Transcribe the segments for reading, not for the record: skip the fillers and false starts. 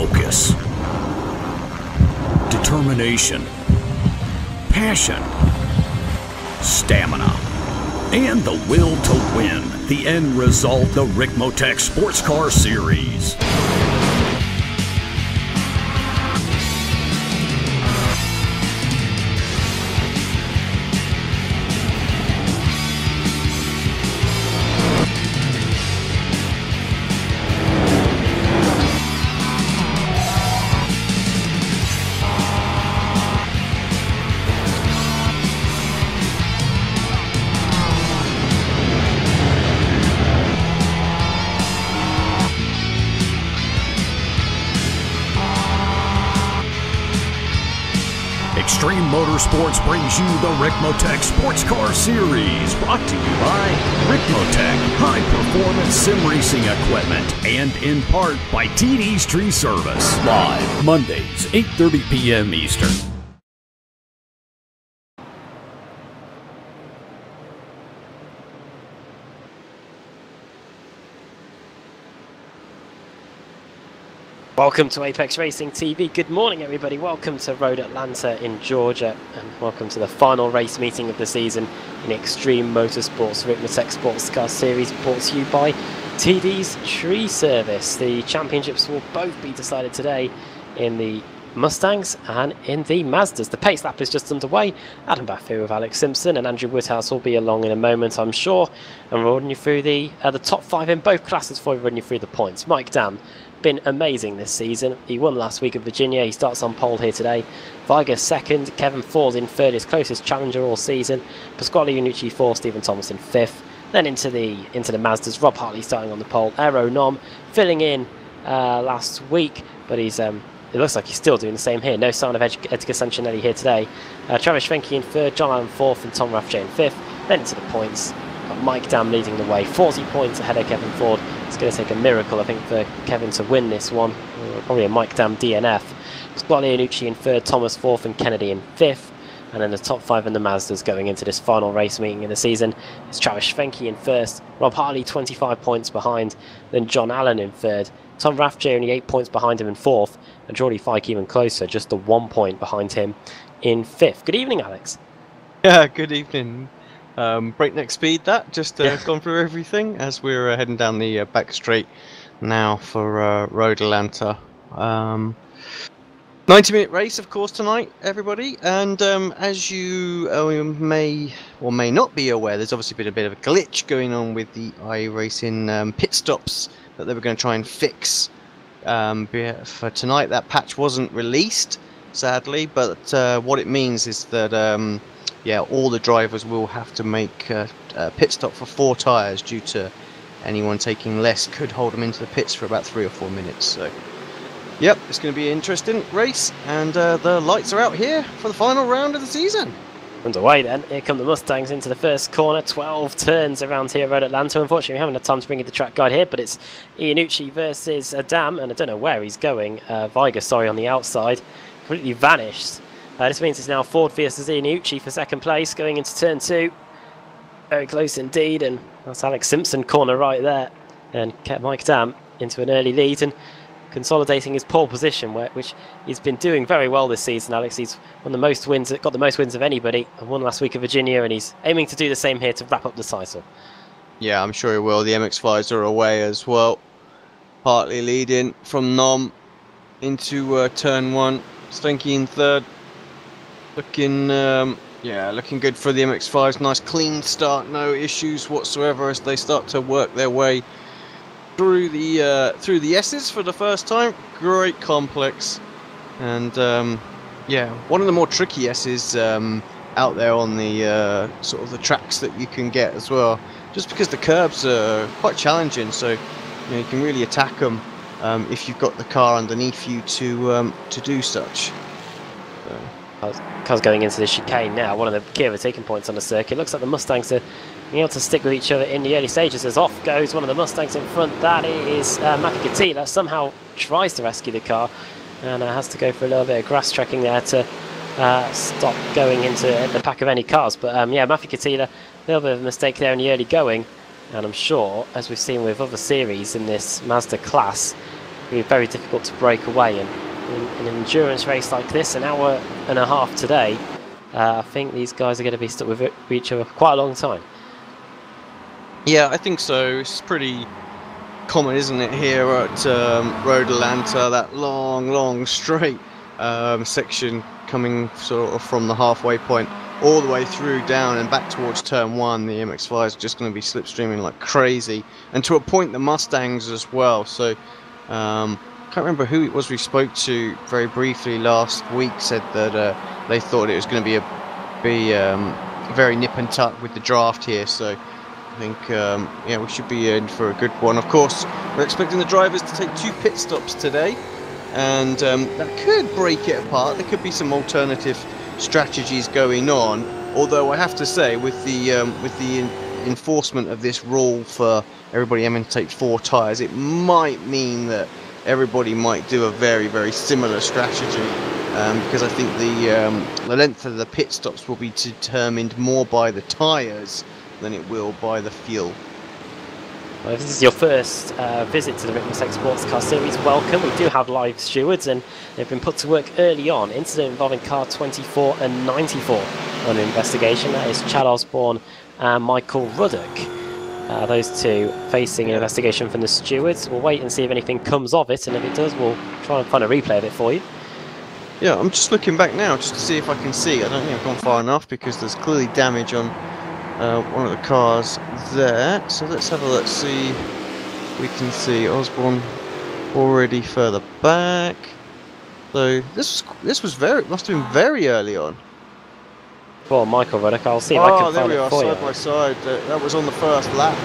focus, determination, passion, stamina, and the will to win. The end result, the Ricmotech Sports Car Series. Extreme Motorsports brings you the Ricmotech Sports Car Series, brought to you by Ricmotech High Performance Sim Racing Equipment, and in part by TD's Tree Service. Live Mondays, 8:30 p.m. Eastern. Welcome to Apex Racing TV. Good morning, everybody. Welcome to Road Atlanta in Georgia, and welcome to the final race meeting of the season in Extreme Motorsports Ricmotech Sports Car Series, brought to you by TD's Tree Service. The championships will both be decided today in the Mustangs and in the Mazdas. The pace lap is just underway. Adam Baff here with Alex Simpson, and Andrew Woodhouse will be along in a moment, I'm sure, and we'll run you through the top five in both classes before we run you through the points. Mike Dam been amazing this season. He won last week at Virginia. He starts on pole here today. Viger second, Kevin Ford in third, his closest challenger all season. Pasquale Iannucci fourth, Stephen Thomas in fifth. Then into the Mazdas, Rob Hartley starting on the pole. Aero Nom filling in last week, but he's it looks like he's still doing the same here. No sign of Edgar Sancinelli here today. Travis Schwenke in third, John Allen fourth, and Tom Raffjay in fifth. Then into the points. Got Mike Dam leading the way, 40 points ahead of Kevin Ford. It's going to take a miracle, I think, for Kevin to win this one. Probably a Mike Dam DNF. Pasquale Iannucci in third, Thomas fourth, and Kennedy in fifth. And then the top five in the Mazdas going into this final race meeting in the season. It's Travis Schwenke in first, Rob Hartley 25 points behind, then John Allen in third, Tom Raffjay only 8 points behind him in fourth, and Jordy Fike even closer, just the 1 point behind him in fifth. Good evening, Alex. Yeah, good evening. Breakneck speed that, just gone through everything as we're heading down the back straight now for Road Atlanta. 90-minute race, of course, tonight, everybody. And as you may or may not be aware, there's obviously been a bit of a glitch going on with the iRacing pit stops that they were going to try and fix for tonight. That patch wasn't released, sadly, but what it means is that yeah, all the drivers will have to make a pit stop for 4 tyres, due to anyone taking less could hold them into the pits for about 3 or 4 minutes. So, yep, it's going to be an interesting race, and the lights are out here for the final round of the season. Underway then. Here come the Mustangs into the first corner. 12 turns around here at Road Atlanta. Unfortunately, we haven't had time to bring you the track guide here, but it's Iannucci versus Adam, and I don't know where he's going. Viger, sorry, on the outside. Completely vanished. This means it's now Ford versus Iannucci for second place, going into turn 2. Very close indeed, and that's Alex Simpson corner right there, and kept Mike Dam into an early lead and consolidating his pole position, which he's been doing very well this season. Alex, he's won the most wins, got the most wins of anybody, and won last week at Virginia, and he's aiming to do the same here to wrap up the title. Yeah, I'm sure he will. The MX-5s are away as well. Partly leading from Nom into turn 1. Stenke in third. Looking, yeah, looking good for the MX-5s. Nice clean start, no issues whatsoever as they start to work their way through the S's for the first time. Great complex, and yeah, one of the more tricky S's out there on the sort of the tracks that you can get as well. Just because the curbs are quite challenging, so you can really attack them if you've got the car underneath you to do such. Cars going into the chicane now. One of the key overtaking points on the circuit. Looks like the Mustangs are being able to stick with each other in the early stages. As off goes one of the Mustangs in front. That is Maki Katila. Somehow tries to rescue the car and has to go for a little bit of grass trekking there to stop going into the pack of any cars. But yeah, Maki Katila, a little bit of a mistake there in the early going. And I'm sure, as we've seen with other series in this Mazda class, be very difficult to break away. And in an endurance race like this, an hour and a half today, I think these guys are going to be stuck with each other for quite a long time. Yeah, I think so. It's pretty common, isn't it, here at Road Atlanta, that long straight section coming sort of from the halfway point all the way through down and back towards turn 1. The MX-5s are just going to be slipstreaming like crazy, and to a point the Mustangs as well. So can't remember who it was we spoke to very briefly last week said that they thought it was going to be very nip and tuck with the draft here. So I think yeah, we should be in for a good one. Of course, we're expecting the drivers to take 2 pit stops today, and that could break it apart. There could be some alternative strategies going on. Although I have to say, with the enforcement of this rule for everybody having to take 4 tyres, it might mean that everybody might do a very similar strategy, because I think the length of the pit stops will be determined more by the tyres than it will by the fuel. Well, if this is your first visit to the Ricmotech Sports Car Series, welcome. We do have live stewards, and they've been put to work early on. Incident involving car 24 and 94 under investigation. That is Chad Osborne and Michael Ruddock. Those two facing an investigation from the stewards. We'll wait and see if anything comes of it, and if it does, we'll try and find a replay of it for you. Yeah, I'm just looking back now just to see if I can see. I don't think I've gone far enough because there's clearly damage on one of the cars there. So let's have a look, see. We can see Osborne already further back. So this must have been very early on. For Michael Ruddock, I'll see if I can find it for you. Side by side. That was on the first lap.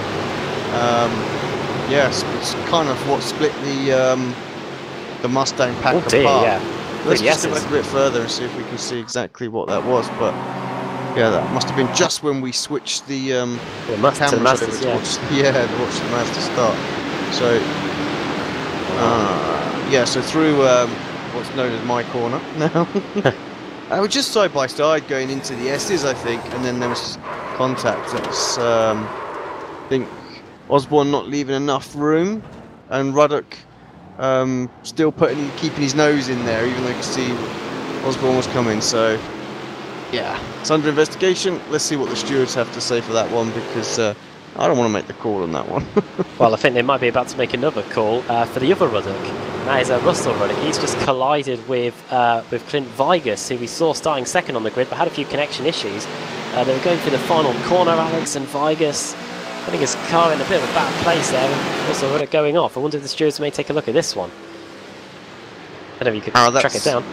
Yes, it's kind of what split the Mustang pack apart. Yeah. Let's just go back a bit further and see if we can see exactly what that was. But yeah, that must have been just when we switched the cameras over to watch the Mazda start. So yeah, so through what's known as my corner now. I was just side by side going into the S's, I think, and then there was contact. It's I think Osborne not leaving enough room, and Ruddock still keeping his nose in there, even though you could see Osborne was coming. So yeah, it's under investigation. Let's see what the stewards have to say for that one, because I don't want to make the call on that one. Well, I think they might be about to make another call for the other Ruddock. That is Russell Ruddock. He's just collided with Clint Vigus, who we saw starting second on the grid, but had a few connection issues. They were going through the final corner, Alex, and Vigus putting his car in a bit of a bad place there, and Russell Ruddock going off. I wonder if the stewards may take a look at this one. I don't know if you could track it down.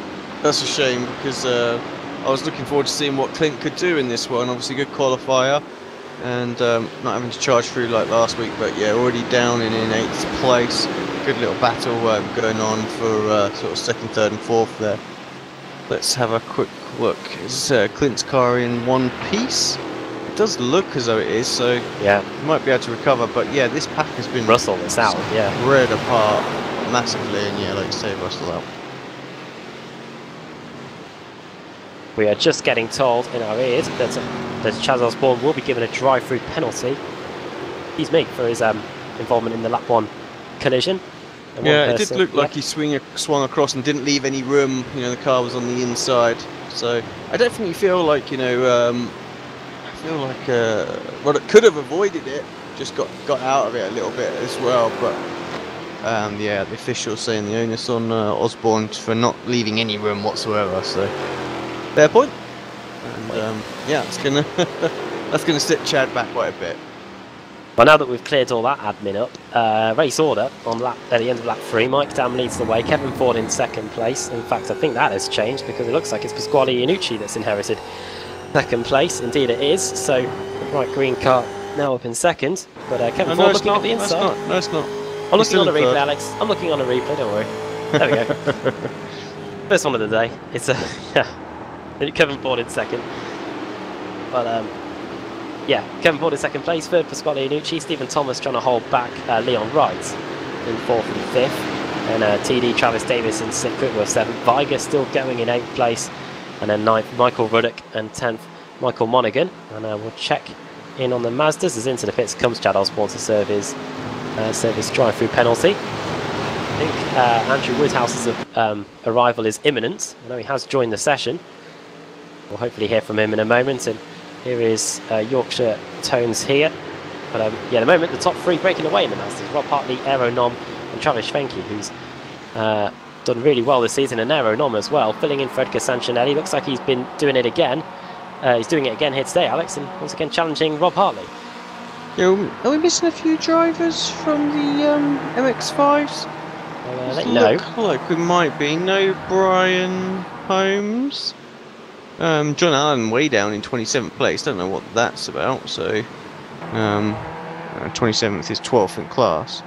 That's a shame, because I was looking forward to seeing what Clint could do in this one. Obviously, good qualifier, and not having to charge through like last week, but yeah, already down in 8th place. Good little battle going on for sort of 2nd, 3rd and 4th there. Let's have a quick look. Is Clint's car in one piece? It does look as though it is, so yeah, you might be able to recover. But yeah, this pack has been Russell is out, spread apart massively, and yeah, like you say, Russell out. We are just getting told in our ears that Chaz Osborne will be given a drive-through penalty. He's made for his involvement in the lap 1 collision. Yeah, it did look like he swung across and didn't leave any room. You know, the car was on the inside. So I definitely feel like, you know, Ruddock could have avoided it, just got out of it a little bit as well. But yeah, the officials saying the onus on Osborne for not leaving any room whatsoever. So fair point. And yeah, it's that's gonna set Chad back quite a bit. Well, now that we've cleared all that admin up, race order on at the end of lap 3. Mike Dam leads the way, Kevin Ford in 2nd place. In fact, I think that has changed, because it looks like it's Pasquale Iannucci that's inherited 2nd place. Indeed it is. So the bright green car now up in 2nd, but Kevin Ford looking at the inside. No, it's not. I'm looking on a replay, Alex. I'm looking on a replay, don't worry. There we go. First one of the day. It's yeah, Kevin Ford in 2nd. But yeah, Kevin Ford in 2nd place, 3rd Pasquale Iannucci, Stephen Thomas trying to hold back Leon Wright in 4th and 5th, and TD Travis Davis in 6th, Whitworth 7th, Viger still going in 8th place, and then 9th Michael Ruddock, and 10th Michael Monaghan. And we'll check in on the Mazdas as into the pits comes Chad Osborne to serve his drive-through penalty. I think Andrew Woodhouse's arrival is imminent. I know he has joined the session. We'll hopefully hear from him in a moment. And here is Yorkshire Tones here. But yeah, at the moment, the top three breaking away in the Masters. Rob Hartley, Aero Nom, and Travis Schwenke, who's done really well this season, and Aero Nom as well, filling in for Edgar Sancinelli. Looks like he's been doing it again. He's doing it again here today, Alex, and once again challenging Rob Hartley. Yeah, are we missing a few drivers from the MX-5s? I'll let you know. Look like we might be. No Brian Holmes. John Allen way down in 27th place. Don't know what that's about. So, 27th is 12th in class.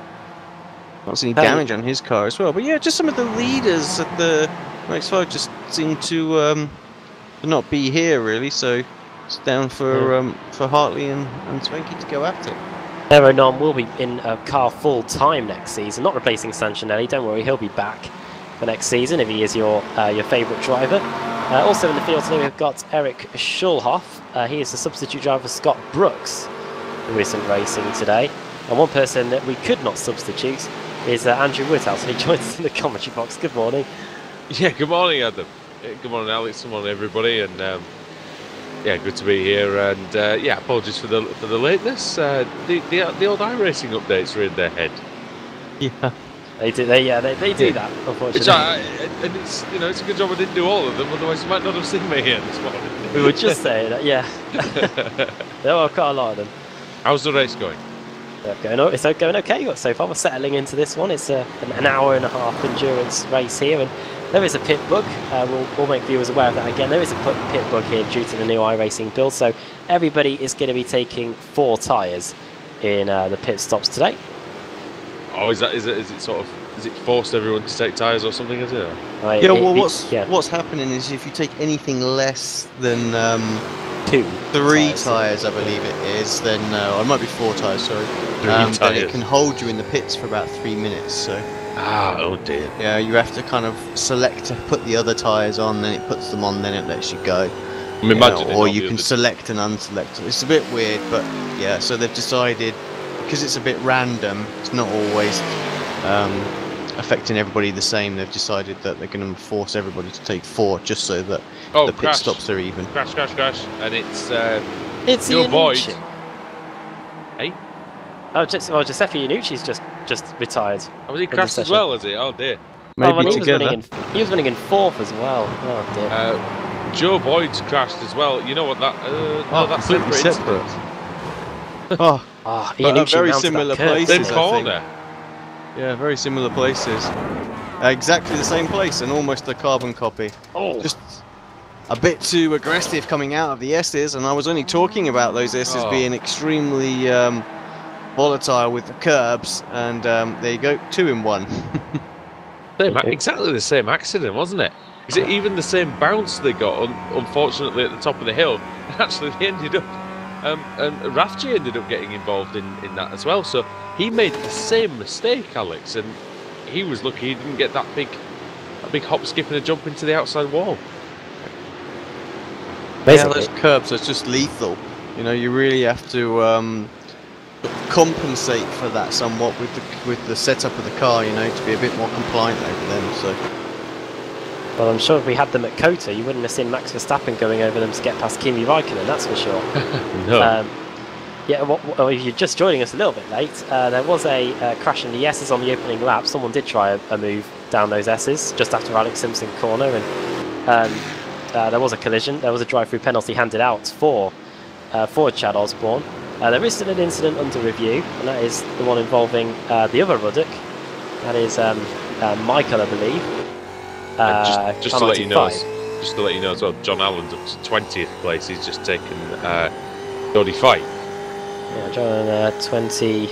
Not any damage on his car as well. But yeah, just some of the leaders at the MX-5 just seem to not be here really. So it's down for Hartley and Swanky to go at it. Aero Nom will be in a car full time next season, not replacing Sancinelli. Don't worry, he'll be back for next season if he is your favourite driver. Also in the field today we've got Eric Schulhoff. He is the substitute driver for Scott Brooks, who isn't racing today. And one person that we could not substitute is Andrew Woodhouse, and he joins us in the commentary box. Good morning. Yeah, good morning, Adam. Good morning, Alex. Good morning, everybody. And yeah, good to be here. And yeah, apologies for the lateness. The old iRacing updates are in their head. Yeah. They do that, unfortunately. And it's it's a good job I didn't do all of them, otherwise you might not have seen me here this morning. We were just saying that, yeah. There are quite a lot of them. How's the race going? It's going okay so far. We're settling into this one. It's an hour and a half endurance race here, and there is a pit bug. We'll make viewers aware of that again. There is a pit bug here due to the new iRacing build, so everybody is going to be taking 4 tyres in the pit stops today. Oh, is it forced everyone to take tyres or something? Is it? Yeah. Well, what's happening is if you take anything less than 3 tyres, I believe it is, then it might be 4 tyres. Sorry. Then it can hold you in the pits for about 3 minutes. So. Oh dear. Yeah, you have to kind of select to put the other tyres on, then it puts them on, then it lets you go. Or you can select and unselect. It's a bit weird, but yeah. So they've decided, because it's a bit random, it's not always affecting everybody the same. They've decided that they're going to force everybody to take 4, just so that the pit stops are even. Crash, and it's your boy. Hey. Oh, Giuseppe Iannucci's just retired. Oh, was he crashed as well, is he? Oh dear. Maybe he together. Was running in 4th as well. Oh dear. Joe Boyd's crashed as well. You know what that? That's separate. Iannucci very similar places. Same corner. Yeah, very similar places. Exactly the same place and almost a carbon copy. Oh. Just a bit too aggressive coming out of the S's, and I was only talking about those S's being extremely volatile with the curbs, and there you go, 2 in 1. Exactly the same accident, wasn't it? Is it even the same bounce they got, unfortunately, at the top of the hill? And actually, they ended up, and Rafji ended up getting involved in that as well. So he made the same mistake, Alex, and he was lucky he didn't get that big hop, skip, and a jump into the outside wall. Basically. Yeah, those curbs are just lethal. You really have to compensate for that somewhat with the setup of the car, to be a bit more compliant over them. So. Well, I'm sure if we had them at Kota, you wouldn't have seen Max Verstappen going over them to get past Kimi Raikkonen, that's for sure. No. Yeah, if you're just joining us a little bit late, there was a crash in the S's on the opening lap. Someone did try a move down those S's just after Alex Simpson corner, and there was a collision. There was a drive-through penalty handed out for Chad Osborne. There is still an incident under review, and that is the one involving the other Ruddock. That is Michael, I believe. Just to let you know as well, John Allen's up to 20th place. He's just taken Doddy Fight. Yeah, John 20.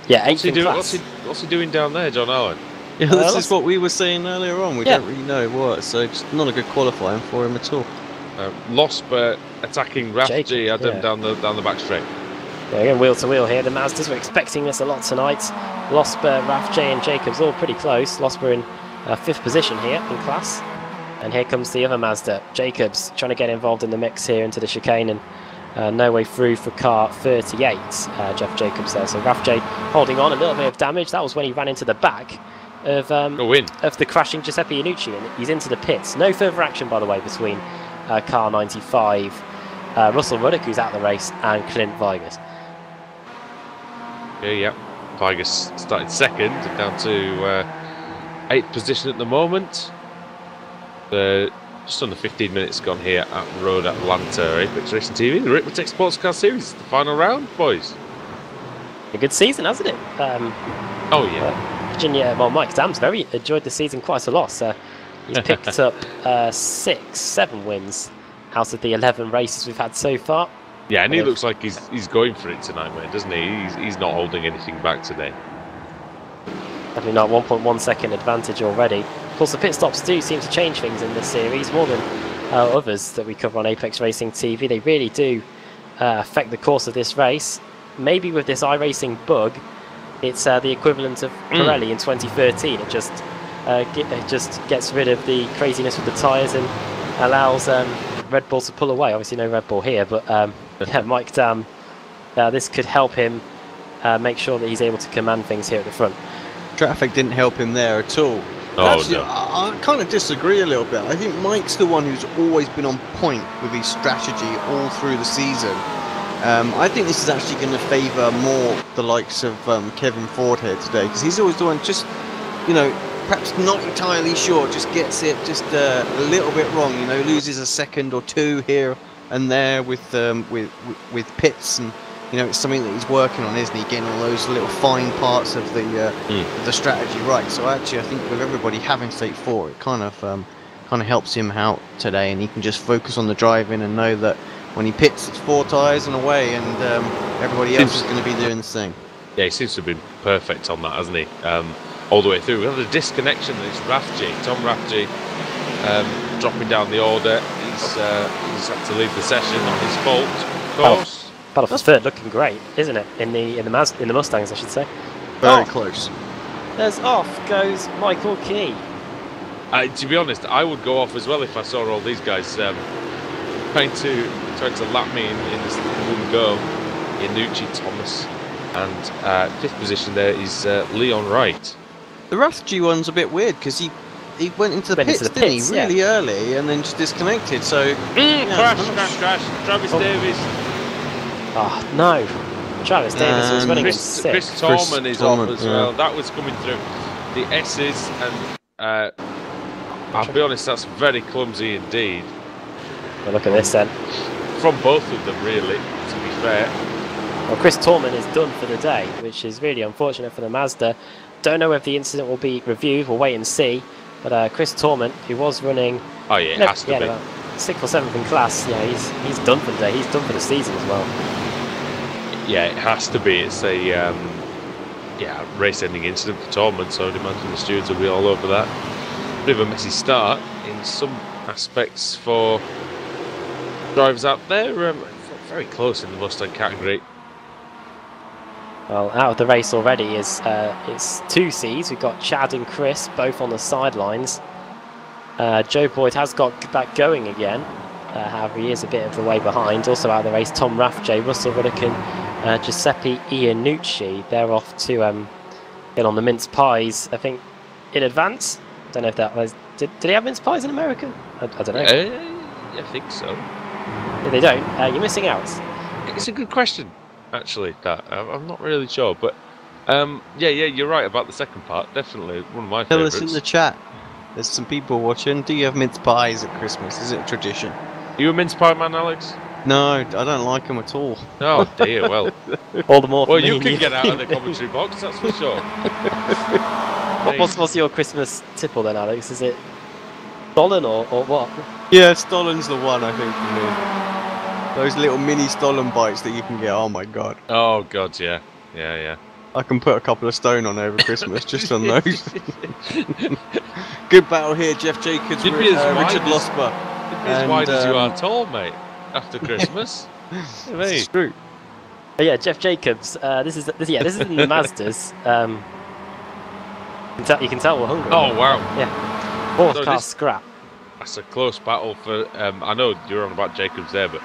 Yeah, 8th in class. What's he doing down there, John Allen? Yeah, this is what we were saying earlier on. We don't really know what, so it's not a good qualifying for him at all. Losper attacking Rafji Adam down the back straight. Yeah, again, wheel to wheel here. The Mazdas, we're expecting this a lot tonight. Losper, Rafji and Jacobs all pretty close. Losper in 5th position here in class. And here comes the other Mazda. Jacobs trying to get involved in the mix here into the chicane, and no way through for car 38. Jeff Jacobs there. So Rafji holding on, a little bit of damage. That was when he ran into the back of the crashing Giuseppe Iannucci, and he's into the pits. No further action, by the way, between car 95, Russell Ruddock, who's out of the race, and Clint Vigas. Yeah. Vigas started second, down to 8th position at the moment. Just under 15 minutes gone here at Road Atlanta. Apex Racing TV, the Ricmotech Sports Car Series, the final round, boys. A good season, hasn't it? Oh yeah. Virginia, well, Mike Dam's very enjoyed the season quite a lot. So he's picked up 7 wins out of the 11 races we've had so far. Yeah, and he looks like he's going for it tonight, mate, doesn't he? He's not holding anything back today. Definitely not 1.1 second advantage already. Of course, the pit stops do seem to change things in this series more than others that we cover on Apex Racing TV. They really do affect the course of this race. Maybe with this iRacing bug, it's the equivalent of Pirelli in 2013. It just gets rid of the craziness with the tyres and allows Red Bull to pull away. Obviously no Red Bull here, but yeah, Mike Dam, this could help him make sure that he's able to command things here at the front. Traffic didn't help him there at all. Actually, no. I kind of disagree a little bit. I think Mike's the one who's always been on point with his strategy all through the season. I think this is actually going to favour more the likes of Kevin Ford here today, because he's always the one just, perhaps not entirely sure, just gets it just a little bit wrong, loses a second or two here and there with pits, and it's something that he's working on, isn't he? Getting all those little fine parts of the strategy right. So actually, I think with everybody having state 4, it kind of helps him out today, and he can just focus on the driving and know that when he pits, it's 4 tyres and away, and everybody else is going to be doing the same. Yeah, he seems to have been perfect on that, hasn't he? All the way through. We had a disconnection. It's Tom Rafji, dropping down the order. He's had to leave the session on his fault, of course. Battle for third, looking great, isn't it? In the Mustangs, I should say. Very close. There's off goes Michael Key. To be honest, I would go off as well if I saw all these guys trying to lap me in this one go. Iannucci, Thomas, and 5th position there is Leon Wright. The Rafji one's a bit weird because he went into the pits, didn't he? Really early, and then just disconnected. So crash. Travis Davis. Oh no, Travis Davis was running in 6th. Chris Torman is off as well. That was coming through the S's, and I'll be honest, that's very clumsy indeed. Well, look at this then. From both of them, really, to be fair. Well, Chris Torman is done for the day, which is really unfortunate for the Mazda. Don't know if the incident will be reviewed. We'll wait and see. But Chris Torman, who was running, it has to be. About 6th or 7th in class. He's done for the day. He's done for the season as well. Yeah, it has to be. It's a race-ending incident for Torman, so I'd imagine the stewards will be all over that. Bit of a messy start in some aspects for drivers out there. Very close in the Mustang category. Well, out of the race already is it's 2 Cs. We've got Chad and Chris both on the sidelines. Joe Boyd has got back going again. However, he is a bit of the way behind. Also out of the race, Tom Rafji, Russell Ruddock, and Giuseppe Iannucci. They're off to get on the mince pies, I think, in advance. Don't know if that was... Did he have mince pies in America? I don't know. I think so. If they don't, you're missing out. It's a good question, actually, that. I'm not really sure, but... yeah, you're right about the second part. Definitely one of my favourites. Tell us in the chat. There's some people watching. Do you have mince pies at Christmas? Is it a tradition? Are you a mince pie man, Alex? No, I don't like them at all. Oh dear, well. All the more for well, me. you can get out of the commentary box, that's for sure. What's your Christmas tipple then, Alex? Is it Stollen or what? Yeah, Stollen's the one, I think, for me. Those little mini Stollen bites that you can get, oh my god. Oh god, yeah. Yeah. I can put a couple of stone on over Christmas just on those. Good battle here, Jeff Jacobs, Richard Losper. As wide as you are tall, mate, after Christmas. It's true. Oh, yeah, Jeff Jacobs. This is in the Mazdas. You can tell we're hungry. Oh wow! Yeah, 4th car scrap. That's a close battle for. I know you're on about Jacobs there, but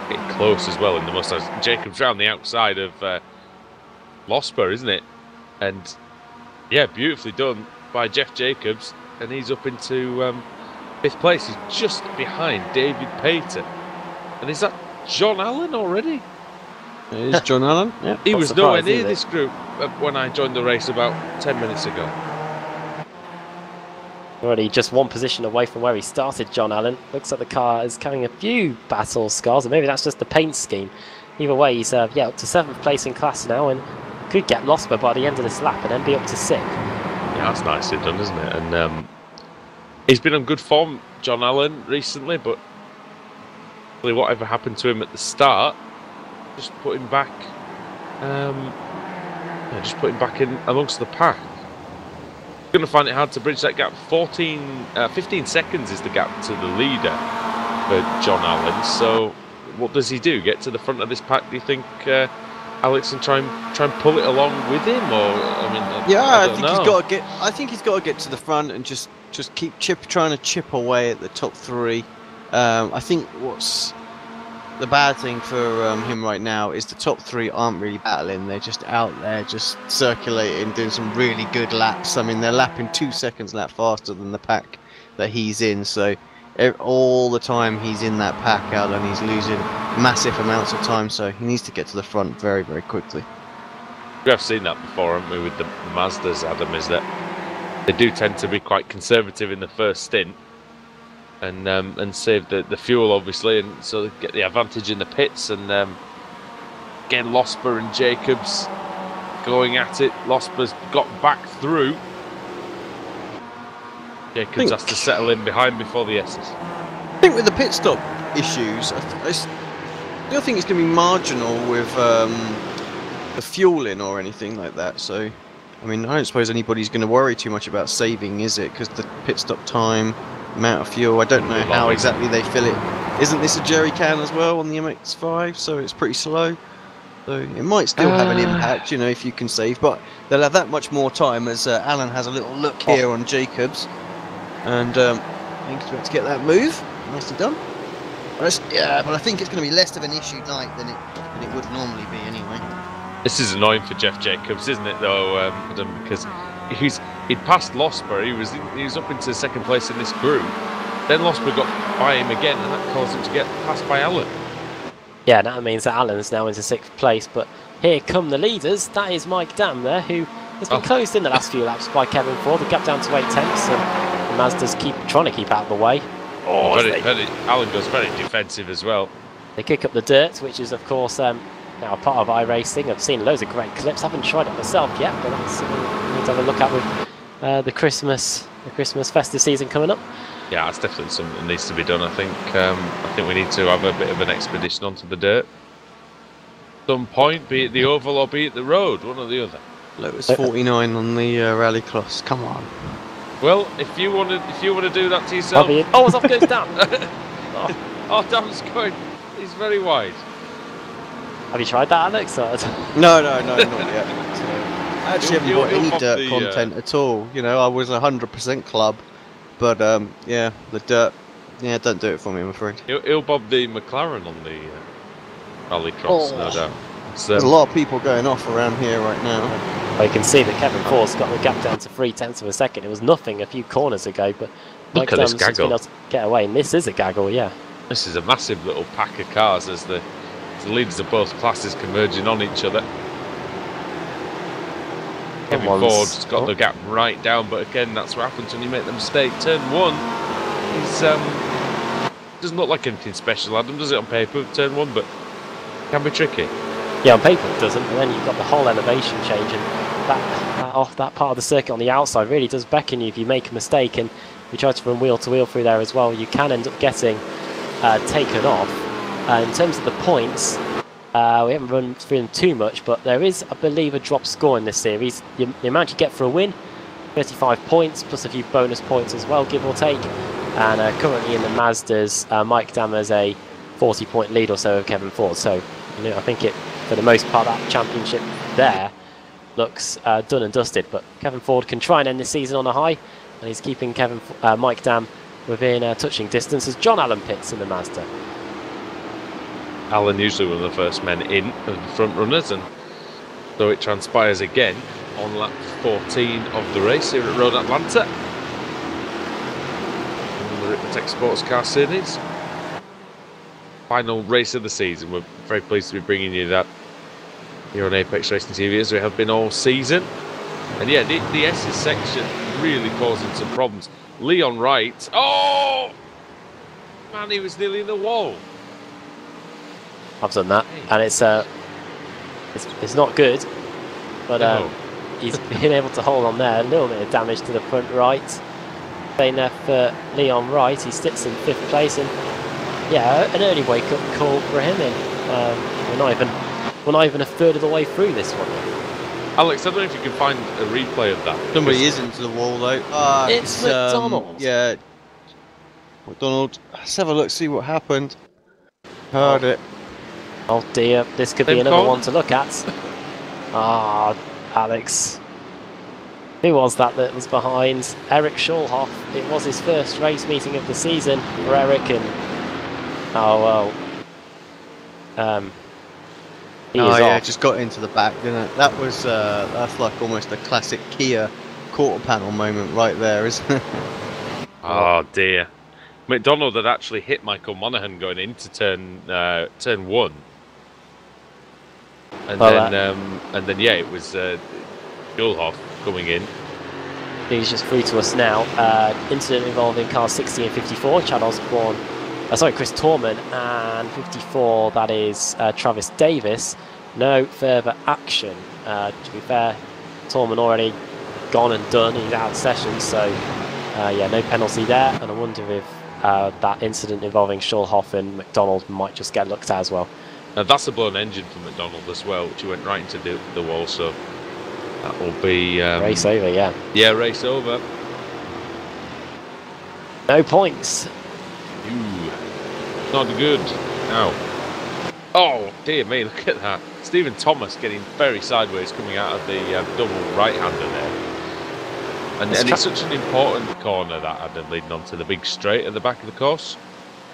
getting close as well in the Mustangs. Jacobs round the outside of Losper, isn't it? And Yeah, beautifully done by Jeff Jacobs, and he's up into 5th place. He's just behind David Pater. And is that John Allen already? It is John Allen. Yeah. He was nowhere near this group when I joined the race about 10 minutes ago. Already just one position away from where he started, John Allen. Looks like the car is carrying a few battle scars, or maybe that's just the paint scheme. Either way, he's up to 7th place in class now, and could get lost by the end of this lap and then be up to 6th. Yeah, that's nicely done, isn't it? And he's been on good form, John Allen, recently, but really whatever happened to him at the start, just put him back in amongst the pack. Going to find it hard to bridge that gap. 15 seconds is the gap to the leader for John Allen. So what does he do? Get to the front of this pack, do you think, Alex, and try and pull it along with him? Or I think he's got to get to the front and just keep trying to chip away at the top 3. I think what's the bad thing for him right now is the top 3 aren't really battling. They're just out there, just circulating, doing some really good laps. I mean, they're lapping 2 seconds lap faster than the pack that he's in. So all the time he's in that pack, Alan, he's losing massive amounts of time. So he needs to get to the front very, very quickly. We have seen that before, haven't we, with the Mazdas, Adam, is that they do tend to be quite conservative in the first stint. And save the fuel, obviously, and so they get the advantage in the pits. And again, Losper and Jacobs going at it. Losper's got back through. Jacobs has to settle in behind before the S's. I think with the pit stop issues, I still think it's going to be marginal with the fueling or anything like that. So, I mean, I don't suppose anybody's going to worry too much about saving, is it? Because the pit stop time, amount of fuel, I don't know how exactly they fill it. Isn't this a jerry can as well on the MX-5, so it's pretty slow? So it might still have an impact, if you can save, but they'll have that much more time as Alan has a little look here on Jacobs. And I think he's about to get that move. Nicely done. But I think it's going to be less of an issue tonight than it would normally be anyway. This is annoying for Jeff Jacobs, isn't it, though, Adam, because he'd passed Losper. He was up into 2nd place in this group. Then Losper got by him again, and that caused him to get passed by Allen. Yeah, that means that Allen's now into 6th place. But here come the leaders. That is Mike Dam there, who has been closed in the last few laps by Kevin Ford. The gap down to 8 tenths, and the Mazdas trying to keep out of the way. Allen goes very defensive as well. They kick up the dirt, which is of course now part of iRacing. I've seen loads of great clips. I haven't tried it myself yet, but that's something we need to have a look at with the Christmas festive season coming up. Yeah, that's definitely something that needs to be done. I think we need to have a bit of an expedition onto the dirt. At some point, be it the oval or be it the road, one or the other. Lotus 49 on the rallycross. Come on. Well, if you want to do that to yourself. It's off goes Dan. Dan's going. He's very wide. Have you tried that, Alex? No, not yet. I actually haven't got any dirt content at all. I was 100% club, but the dirt, don't do it for me, I'm afraid. He'll bob the McLaren on the rallycross, no doubt. There's a lot of people going off around here right now. Well, you can see that Kevin Ford's got the gap down to 3 tenths of a second. It was nothing a few corners ago, but look at this gaggle. Been able to get away, and this is a gaggle, yeah. This is a massive little pack of cars as the leaders of both classes converging on each other. Kevin Ford's got the gap right down, but again, that's what happens when you make the mistake. Turn 1 doesn't look like anything special, Adam, does it, on paper? Turn 1, but it can be tricky. Yeah, on paper it doesn't, but then you've got the whole elevation change, and that part of the circuit on the outside really does beckon you if you make a mistake, and you try to run wheel to wheel through there as well, you can end up getting taken off. In terms of the points, we haven't run through them too much, but there is, I believe, a drop score in this series. The amount you get for a win, 35 points, plus a few bonus points as well, give or take. And currently in the Mazdas, Mike Dam has a 40-point lead or so of Kevin Ford. So, I think it, for the most part, that championship there looks done and dusted. But Kevin Ford can try and end this season on a high, and he's keeping Mike Dam within touching distance as John Allen pits in the Mazda. Allen usually one of the first men in of the front runners, and so it transpires again. on lap 14 of the race here at Road Atlanta. In the Ricmotech Sports Car Series. Final race of the season. We're very pleased to be bringing you that here on Apex Racing TV, as we have been all season. And yeah, the S's section really causing some problems. Leon Wright. Oh! Man, he was nearly in the wall. I've done that, and it's not good, but he's been able to hold on there. A little bit of damage to the front right. Staying there for Leon Wright. He sits in 5th place, and yeah, an early wake-up call for him. We're not even a third of the way through this one. Alex, I don't know if you can find a replay of that. Somebody is into the wall though. It's McDonald. Yeah, McDonald. Let's have a look, see what happened. Heard it. Oh dear, this could be another one to look at. Ah, Alex. Who was that was behind? Eric Schulhoff. It was his first race meeting of the season for Eric, and oh well. Yeah, just got into the back, didn't it? That was that's like almost a classic Kia quarter panel moment right there, isn't it? Oh dear. McDonald had actually hit Michael Monaghan going into turn 1. And then yeah, it was Schulhoff coming in. He's just through to us now. Incident involving cars 60 and 54. Chad Osborne, Chris Torman, and 54. That is Travis Davis. No further action. To be fair, Torman already gone and done. He's out of session, so yeah, no penalty there. And I wonder if that incident involving Schulhoff and McDonald might just get looked at as well. That's a blown engine for McDonald as well, which he went right into the wall, so that will be... race over, yeah. Yeah, race over. No points. Ooh, not good. Ow. Oh, dear me, look at that. Stephen Thomas getting very sideways coming out of the double right-hander there. And it's such an important corner, that Adam, leading onto the big straight at the back of the course.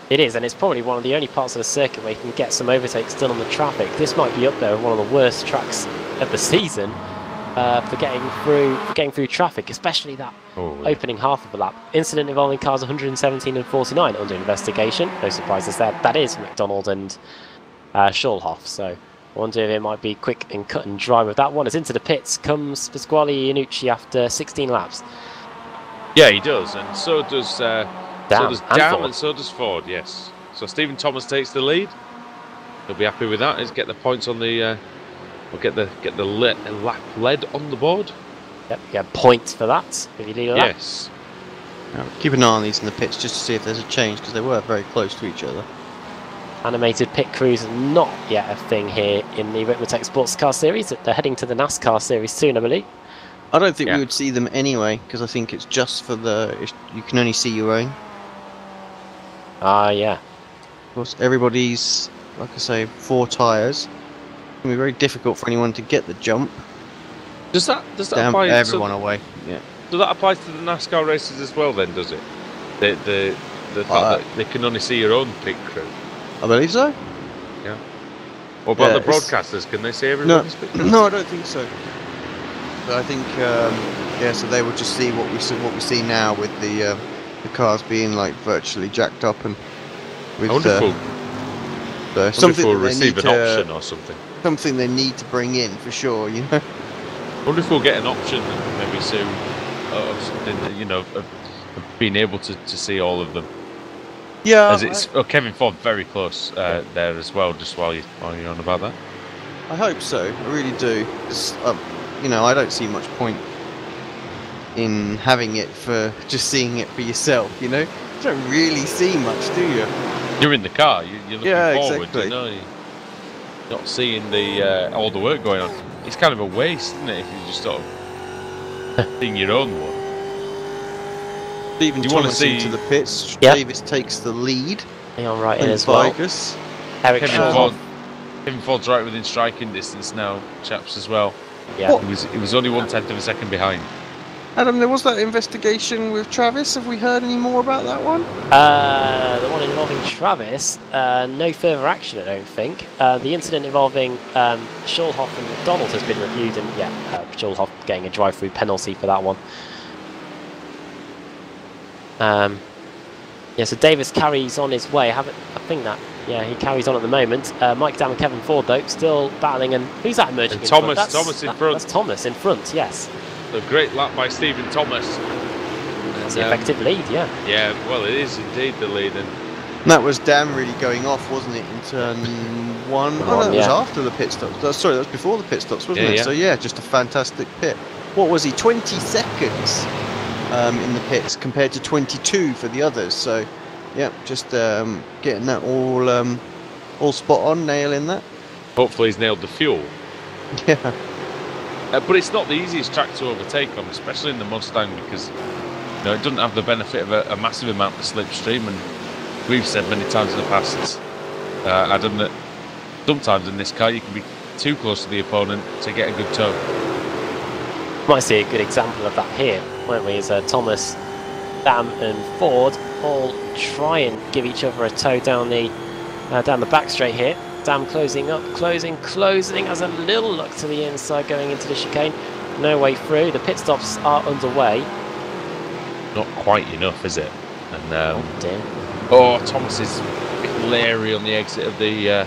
It is, and it's probably one of the only parts of the circuit where you can get some overtakes done on the traffic. This might be up there with one of the worst tracks of the season for getting through traffic, especially that opening half of the lap. Incident involving cars 117 and 49 under investigation. No surprises there. That is McDonald and Schulhoff, so I wonder if it might be quick and cut and dry with that one. As into the pits comes Pasquale Iannucci after 16 laps. Yeah, he does, and so does Dam and so does Ford, yes. So Stephen Thomas takes the lead. He'll be happy with that. He's get the points on the we'll get the lap lead on the board. Yep, you get points for that if you lead a lap. Yes. Now, keep an eye on these in the pits just to see if there's a change, because they were very close to each other. Animated pit crews are not yet a thing here in the Ricmotech Sports Car Series. They're heading to the NASCAR Series soon, I believe. I don't think we would see them anyway, because I think it's just for you can only see your own. Yeah. Of course, everybody's, like I say, 4 tyres. It's going to be very difficult for anyone to get the jump. Does that apply everyone away? Yeah. So that applies to the NASCAR races as well, then, does it? The fact that they can only see your own pit crew. I believe so. Yeah. What about the broadcasters? Can they see everyone's pit crew? No, I don't think so. But I think yeah, so they will just see what we see now with the cars being like virtually jacked up and with something we'll receive an option or something. Something they need to bring in for sure, you know. I wonder if we'll get an option maybe soon of something, you know, of being able to see all of them. Yeah. As it's Kevin Ford very close there as well. Just while you're on about that. I hope so. I really do. You know, I don't see much point in having it for just seeing it for yourself. You know, you don't really see much, do you? You're in the car. You're looking forward. Exactly. You know, you're not seeing the all the work going on. It's kind of a waste, isn't it, if you just sort of seeing your own one. Stephen Thomas into the pits. Yep. Davis takes the lead. Leon right in as well. Eric Kevin Ford's right within striking distance now, chaps, as well. Yeah. He was only 1/10 of a second behind. Adam, there was that investigation with Travis. Have we heard any more about that one? The one involving Travis, no further action, I don't think. The incident involving Schulhoff and McDonald has been reviewed, and yeah, Schulhoff getting a drive-through penalty for that one. Yeah, so Davis carries on his way. I think that, yeah, he carries on at the moment. Mike Dam and Kevin Ford, though, still battling. And who's that emerging in front? Thomas in front. That's Thomas in front, yes. A great lap by Stephen Thomas. That's the effective lead, yeah. Yeah, well, it is indeed the lead. And that was Dam really going off, wasn't it, in turn 1? Oh, no, that was after the pit stops. Sorry, that was before the pit stops, wasn't it? Yeah. So, yeah, just a fantastic pit. What was he, 20 seconds in the pits compared to 22 for the others. So, yeah, just getting that all spot on, nailing that. hopefully he's nailed the fuel. Yeah. But it's not the easiest track to overtake on, especially in the Mustang, because it doesn't have the benefit of a massive amount of slipstream. And we've said many times in the past, Adam, that sometimes in this car you can be too close to the opponent to get a good tow. Might see a good example of that here, won't we? As Thomas, Dam, and Ford all try and give each other a tow down the back straight here. Dam closing up, closing, has a little look to the inside going into the chicane. No way through. The pit stops are underway. Not quite enough, is it? And Oh dear. oh, Thomas is a bit leery on the exit of the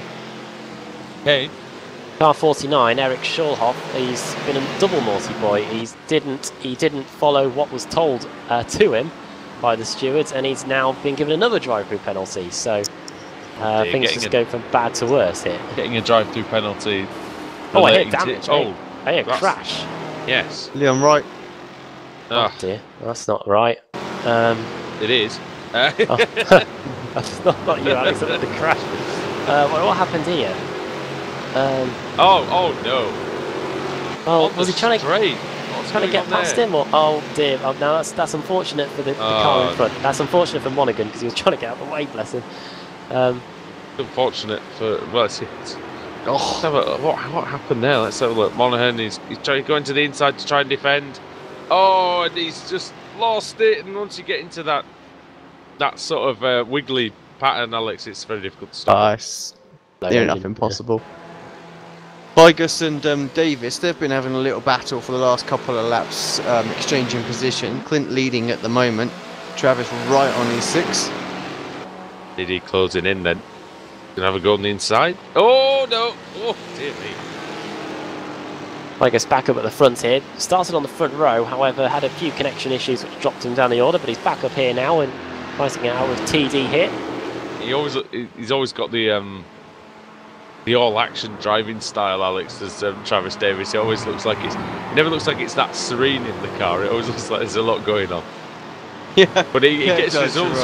chicane. Car 49, Eric Schulhoff. He's been a double naughty boy. He didn't follow what was told to him by the stewards, and he's now been given another drive-through penalty. So things just go from bad to worse here. Getting a drive-through penalty. Oh, I hear damage. Oh, I hear crash. Yes. Leon Wright. Oh dear, that's not right. It is. That's not you, Alex. That's the crash. What happened here? Oh no! Oh, was he trying to get past him? Or oh dear! Oh, no, that's unfortunate for the car in front. That's unfortunate for Monaghan because he was trying to get out of the way. Bless him. Unfortunate for what happened there? Let's have a look. Monaghan he's trying to go into the inside to try and defend. Oh, and he's just lost it. And once you get into that sort of wiggly pattern, Alex, it's very difficult to stop. Nice. Near enough impossible. Vigus and Davis, they've been having a little battle for the last couple of laps, exchanging position. Clint leading at the moment. Travis right on his 6. Did he closing in then? Gonna have a go on the inside? Oh no! Oh dear me. Vigus back up at the front here. Started on the front row, however, had a few connection issues which dropped him down the order, but he's back up here now and fighting it out with TD here. He's always got the all-action driving style, Alex, as Travis Davis. He always looks like it never looks like it's that serene in the car. It always looks like there's a lot going on. Yeah, but he gets results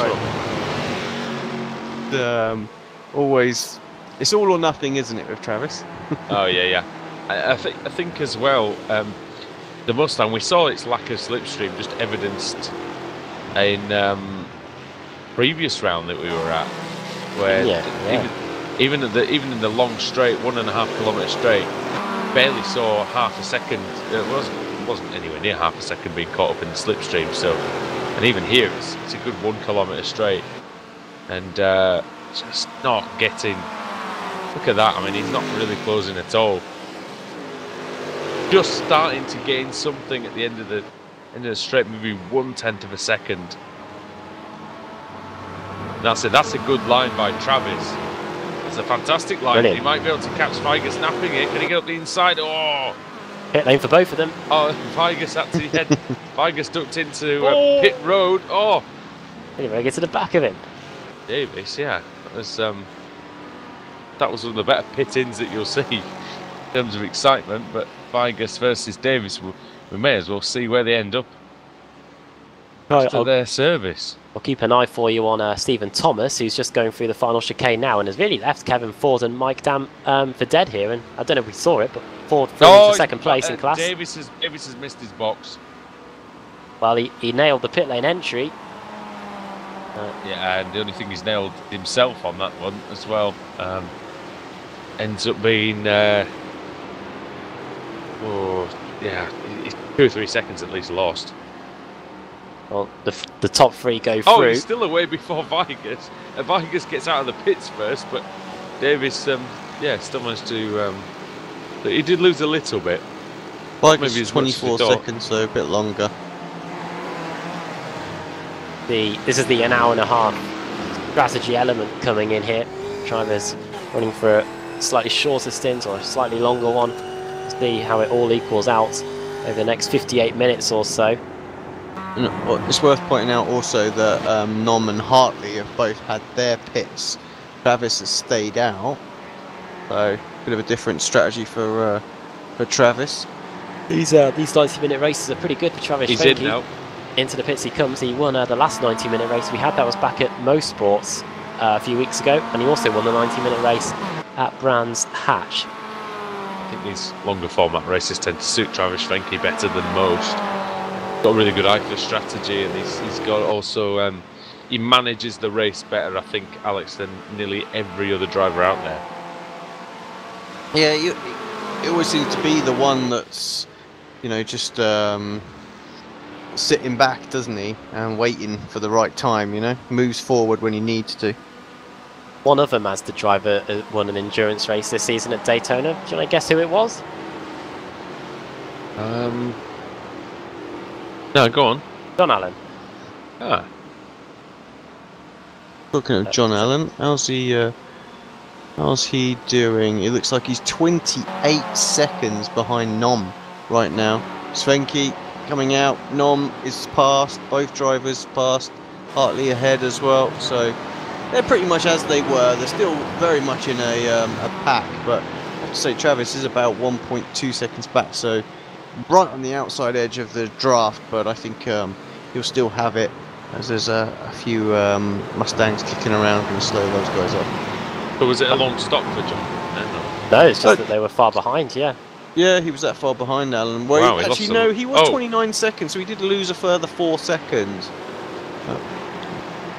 from. Always, it's all or nothing, isn't it, with Travis? Oh yeah. I think as well. The Mustang, we saw its lack of slipstream just evidenced in previous round that we were at, where even in the long straight, 1.5 kilometre straight, barely saw half a second. It wasn't anywhere near half a second being caught up in the slipstream. So, and even here, it's a good 1 kilometre straight, and just not getting. Look at that. I mean, he's not really closing at all. Just starting to gain something at the end of the straight, maybe 1/10 of a second. That's a good line by Travis. It's a fantastic line. Brilliant. He might be able to catch Vigus snapping it. Can he get up the inside? Oh! Pit lane for both of them. Oh, Vigus actually Vigus ducked into pit road. Oh! Anyway, get to the back of him. Davis, yeah. That was one of the better pit-ins that you'll see in terms of excitement. But Vigus versus Davis, we may as well see where they end up after their service. I'll keep an eye for you on Stephen Thomas, who's just going through the final chicane now and has really left Kevin Ford and Mike Dam for dead here. And I don't know if we saw it, but Ford through into second place in class. Davis has missed his box. Well, he nailed the pit lane entry. Yeah, and the only thing he's nailed himself on that one as well. Ends up being 2 or 3 seconds at least lost. Well, the top 3 go Oh, through. he's still away before Vargas. Vargas gets out of the pits first, but Davis, yeah, still managed to. He did lose a little bit. Vargas as 24 much as he thought. seconds, so a bit longer. This is the an hour and a half strategy element coming in here. Drivers running for a slightly shorter stint or a slightly longer one. See how it all equals out over the next 58 minutes or so. And it's worth pointing out also that Nom and Hartley have both had their pits. Travis has stayed out, so a bit of a different strategy for Travis. These 90-minute races are pretty good for Travis. He's Schwenke. in now. Into the pits he comes. He won the last 90-minute race we had. That was back at Motorsports a few weeks ago, and he also won the 90-minute race at Brands Hatch. I think these longer format races tend to suit Travis Schwenke better than most. Got a really good eye for strategy, and he's got also he manages the race better, I think, Alex, than nearly every other driver out there. Yeah, he always seems to be the one that's, you know, just sitting back, doesn't he, and waiting for the right time. You know, moves forward when he needs to. One other Mazda driver won an endurance race this season at Daytona. Do you want to guess who it was? No, go on. John Allen. Ah, Talking of John Allen, how's he doing? It looks like he's 28 seconds behind Nom right now. Schwenke coming out. Nom is past. Both drivers past. Hartley ahead as well. So they're pretty much as they were. They're still very much in a pack, but I have to say Travis is about 1.2 seconds back. So right on the outside edge of the draft, but I think he'll still have it, as there's a few Mustangs kicking around and slow those guys up. but was it a long stop for John? No, it's just that they were far behind, yeah. Yeah, he was that far behind Allen. Well, Wow, he actually, lost no, some- he was oh. 29 seconds, so he did lose a further 4 seconds.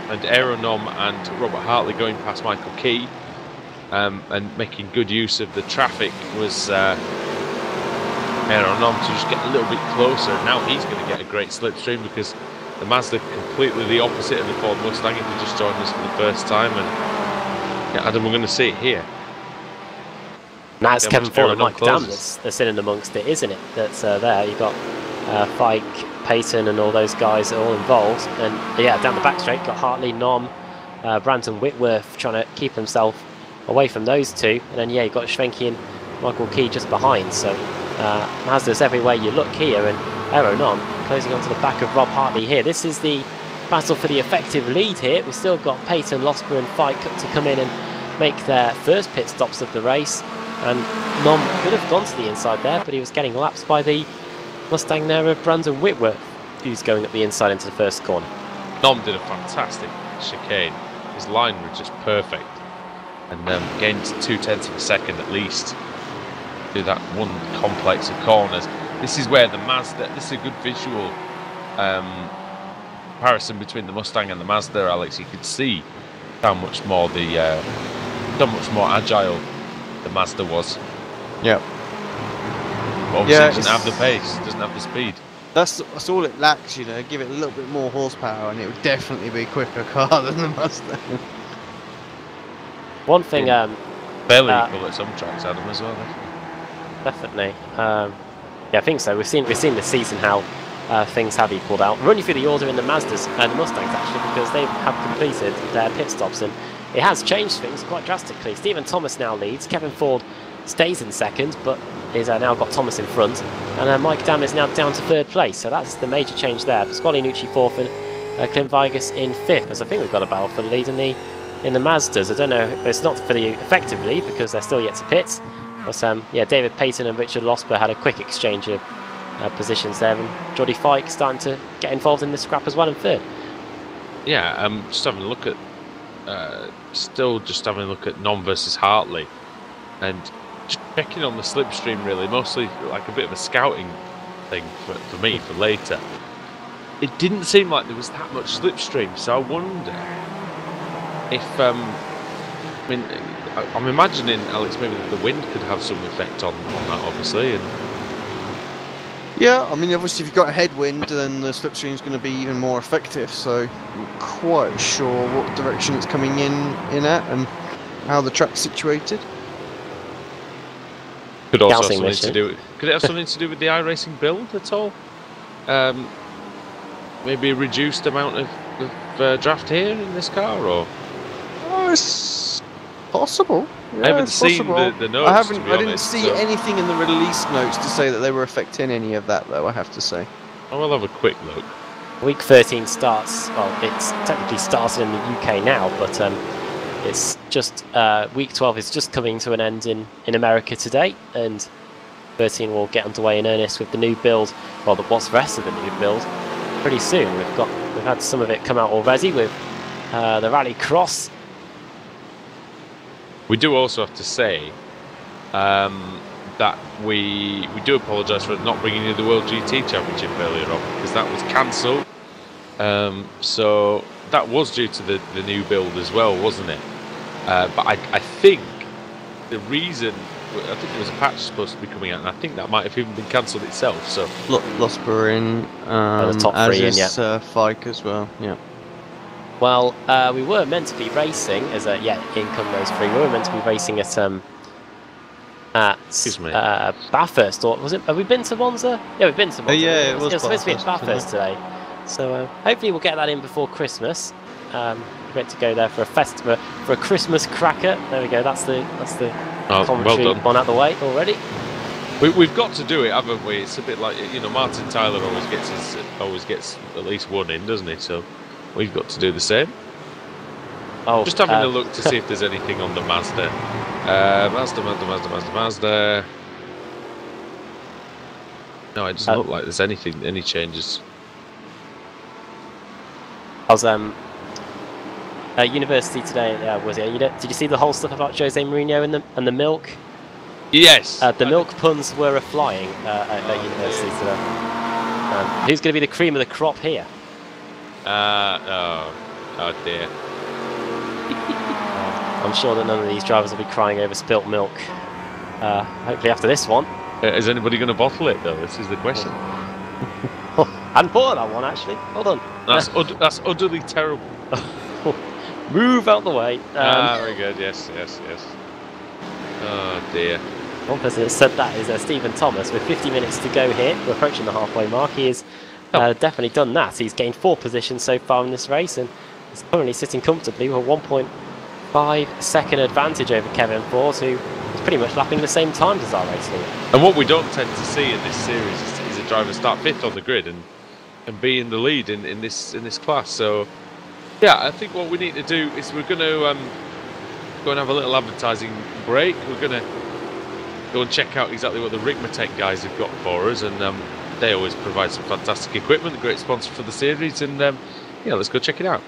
And Aaron Nom and Robert Hartley going past Michael Key and making good use of the traffic was Aaron Nom to just get a little bit closer. Now he's going to get a great slipstream because the Mazda completely the opposite of the Ford Mustang. If you just joined us for the first time, and yeah, Adam, we're going to see it here. Now it's Yeah, Kevin much Ford and Aaron Mike Nom Dam closes. that's in and amongst it, isn't it? That's there. You've got Fike, Payton and all those guys are all involved. And yeah, down the back straight, got Hartley, Nom, Branton Whitworth trying to keep himself away from those two. And then, yeah, you've got Schwenke and Michael Key just behind. So Mazda's everywhere you look here. And Aero Nom closing onto the back of Rob Hartley here. This is the battle for the effective lead here. We've still got Payton, Losper and Fike to come in and make their first pit stops of the race. And Nom could have gone to the inside there, but he was getting lapsed by the Mustang there of Brandon Whitworth, who's going up the inside into the first corner. Nom did a fantastic chicane. His line was just perfect, and gained 0.2 of a second at least through that one complex of corners. This is where the Mazda. This is a good visual comparison between the Mustang and the Mazda, Alex. You could see how much more agile the Mazda was. Yeah. But obviously Yeah, it doesn't have the pace, doesn't have the speed. That's all it lacks, you know. Give it a little bit more horsepower, and it would definitely be a quicker car than the Mustang. One thing, Fairly equal at some tracks, Adam, as well. definitely, yeah, I think so. We've seen this season how things have equaled out. We're running through the order in the Mazdas and the Mustangs actually because they have completed their pit stops, and it has changed things quite drastically. Stephen Thomas now leads. Kevin Ford stays in second, but is now got Thomas in front, and Mike Dam is now down to third place. So that's the major change there. Pasquale Nucci fourth, and Clint Vigas in fifth. As I think we've got a battle for the lead in the Mazdas. I don't know. It's not for the effective lead because they're still yet to pit. But yeah, David Payton and Richard Losper had a quick exchange of positions there, and Geordie Fike starting to get involved in this scrap as well in third. Yeah, just having a look at Nom versus Hartley, and just checking on the slipstream really, mostly like a bit of a scouting thing for me for later. It didn't seem like there was that much slipstream, so I wonder if I mean, I'm imagining, Alex, maybe that the wind could have some effect on that, obviously, and Yeah, I mean, obviously, if you've got a headwind, then the slipstream is going to be even more effective. So, I'm not quite sure what direction it's coming in at and how the track's situated. Could also have Scouting something mission. to do. Could it have something to do with the iRacing build at all? Maybe a reduced amount of draft here in this car, or? Oh, it's possible. Yeah, I haven't it's seen possible. the notes. I to be didn't honest, see so anything in the release notes to say that they were affecting any of that, though. I have to say. I will have a quick look. Week 13 starts, well, it's technically started in the UK now, but it's just, week 12 is just coming to an end in America today, and 13 will get underway in earnest with the new build, well, what's the rest of the new build, pretty soon. We've had some of it come out already with the Rally Cross. We do also have to say that we do apologise for not bringing you the World GT Championship earlier on, because that was cancelled. So that was due to the new build as well, wasn't it? But I think the reason, I think there was a patch supposed to be coming out, and I think that might have even been cancelled itself. So Losper in, the top as three in, is yeah. Fike as well. Yeah. Well, we were meant to be racing as a in come those three. We were meant to be racing at Excuse me. Bathurst, or was it? Have we been to Monza? Yeah, we've been to Monza. Yeah, it was supposed to be at Bathurst, Bathurst today. So hopefully we'll get that in before Christmas. Great to go there for a festival, for a Christmas cracker. There we go. That's the commentary well done. one out the way already. We've got to do it, haven't we? It's a bit like, you know, Martin Tyler always gets at least one in, doesn't he? So we've got to do the same. Oh, just having a look to see if there's anything on the Mazda. Mazda. No, it doesn't look like there's any changes. I was at university today. Was it? Did you see the whole stuff about Jose Mourinho and the milk? Yes. The milk puns were flying at university today. Who's going to be the cream of the crop here? Oh dear. I'm sure that none of these drivers will be crying over spilt milk. Hopefully after this one. Is anybody going to bottle it though? This is the question. And pour that one actually. Hold on. That's utterly terrible. Move out the way. Very good. Yes. Oh dear. One person that said that is Stephen Thomas. With 50 minutes to go here, we're approaching the halfway mark. He has definitely done that. He's gained 4 positions so far in this race, and is currently sitting comfortably with a 1.5 second advantage over Kevin Ford, who is pretty much lapping the same time as our race leader. And what we don't tend to see in this series is a driver start 5th on the grid and be in the lead in this class. So yeah, I think what we need to do is we're going to go and have a little advertising break. We're going to go and check out exactly what the Ricmotech guys have got for us, and they always provide some fantastic equipment, a great sponsor for the series, and yeah, let's go check it out.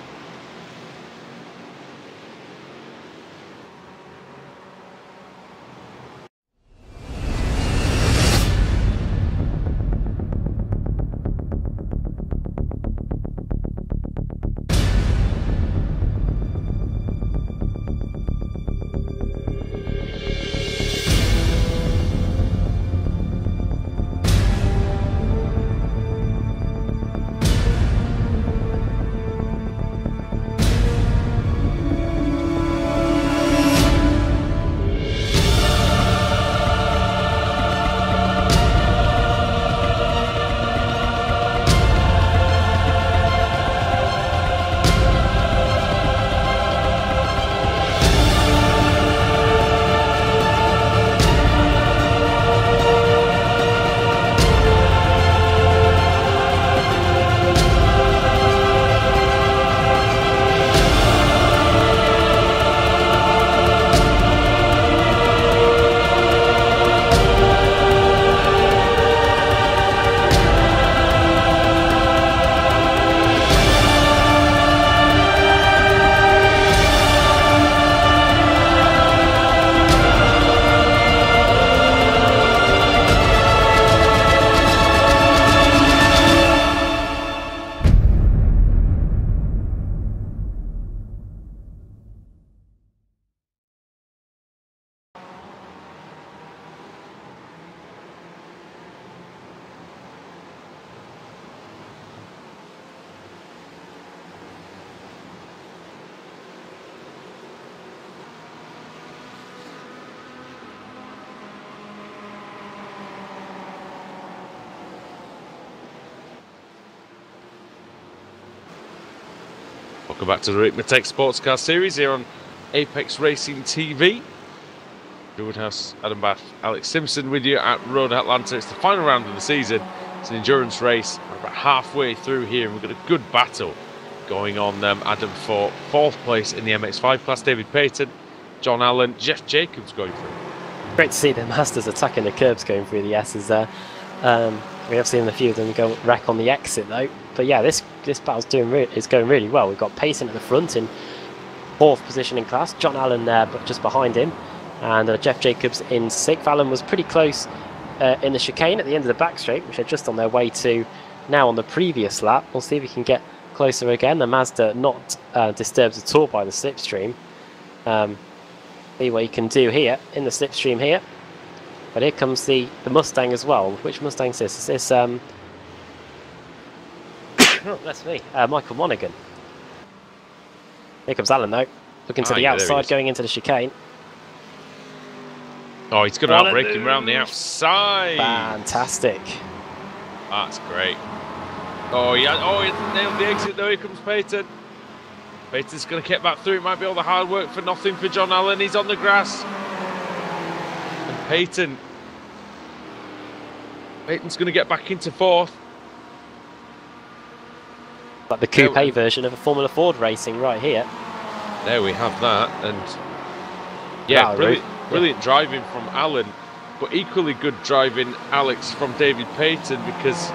Welcome back to the Ricmotech Sports Car Series here on Apex Racing TV. Woodhouse, Adam Bath, Alex Simpson with you at Road Atlanta. It's the final round of the season. It's an endurance race. We're about halfway through here and we've got a good battle going on, Adam, for 4th place in the MX5 class. David Payton, John Allen, Jeff Jacobs going through. Great to see the Masters attacking the curbs going through the S's there. We have seen a few of them go wreck on the exit though. But yeah, this battle's is going really well. We've got Payton at the front in 4th position in class. John Allen there, but just behind him. And Jeff Jacobs in 6th. Allen was pretty close in the chicane at the end of the back straight, which they're just on their way to now on the previous lap. We'll see if we can get closer again. The Mazda not disturbed at all by the slipstream. See what you can do here in the slipstream here. But here comes the Mustang as well. Which Mustang is this? Is this oh, that's me, Michael Monaghan. Here comes Allen though, looking to the outside, going into the chicane. Oh, he's going to outbrake him around the outside. Fantastic. That's great. Oh, yeah. Oh, he nailed the exit though. Here comes Payton. Payton's going to get back through. It might be all the hard work for nothing for John Allen. He's on the grass. And Payton's going to get back into 4th. Like the coupe version of a Formula Ford racing right here. There we have that. And yeah, brilliant driving from Allen, but equally good driving, Alex, from David Payton, because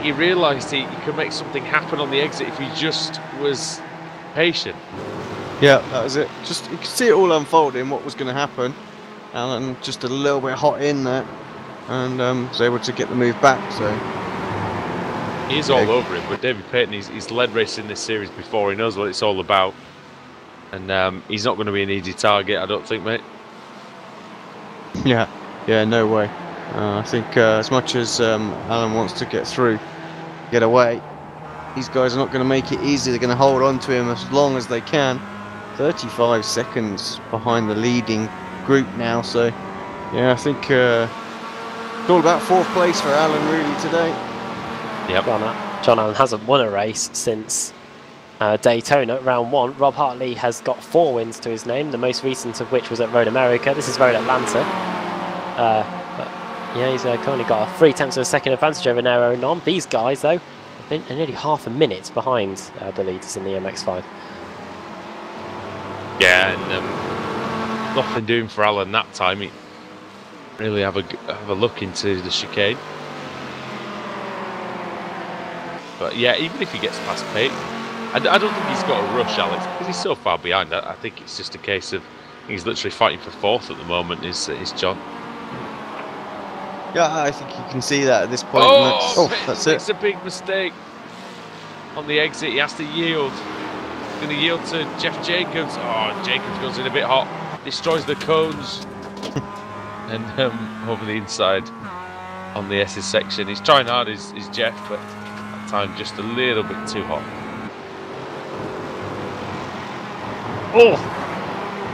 he realised he could make something happen on the exit if he just was patient. Yeah, that was it. Just you could see it all unfolding, what was going to happen. Allen just a little bit hot in there, and was able to get the move back. So he's all over it. But David Payton, he's led racing this series before. He knows what it's all about, and he's not going to be an easy target, I don't think, mate. Yeah, no way. I think as much as Allen wants to get through, get away, these guys are not going to make it easy. They're going to hold on to him as long as they can. 35 seconds behind the leading group now, so yeah, I think it's all about 4th place for Allen really today. Yep. John Allen hasn't won a race since Daytona, round 1. Rob Hartley has got 4 wins to his name, the most recent of which was at Road America. This is Road Atlanta. But yeah, he's currently got a 0.3 of a second advantage over Nero Nom. These guys, though, have been nearly half a minute behind the leaders in the MX5. Yeah, and nothing doing for Allen that time. He really have a look into the chicane. But yeah, even if he gets past Payton, I don't think he's got a rush, Alex, because he's so far behind. I think it's just a case of he's literally fighting for 4th at the moment. Is John? Yeah, I think you can see that at this point. That's it. It's a big mistake on the exit. He has to yield. He's going to yield to Jeff Jacobs. Oh, Jacobs goes in a bit hot, destroys the cones, and over the inside on the S's section. He's trying hard, is Jeff, but that time just a little bit too hot. Oh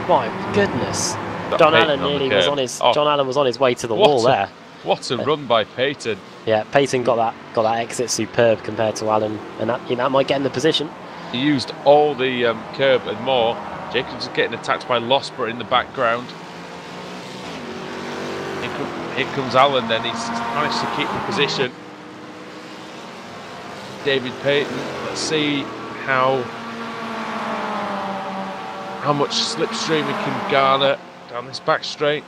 my goodness! John Allen nearly was on his. John Allen was on his way to the wall there. What a run by Payton! Yeah, Payton got that exit superb compared to Allen, and that might get in the position. He used all the curb and more. Jacobs is getting attacked by Losper in the background. Here comes Allen. Then he's managed to keep the position. David Payton. Let's see how much slipstream he can garner down this back straight.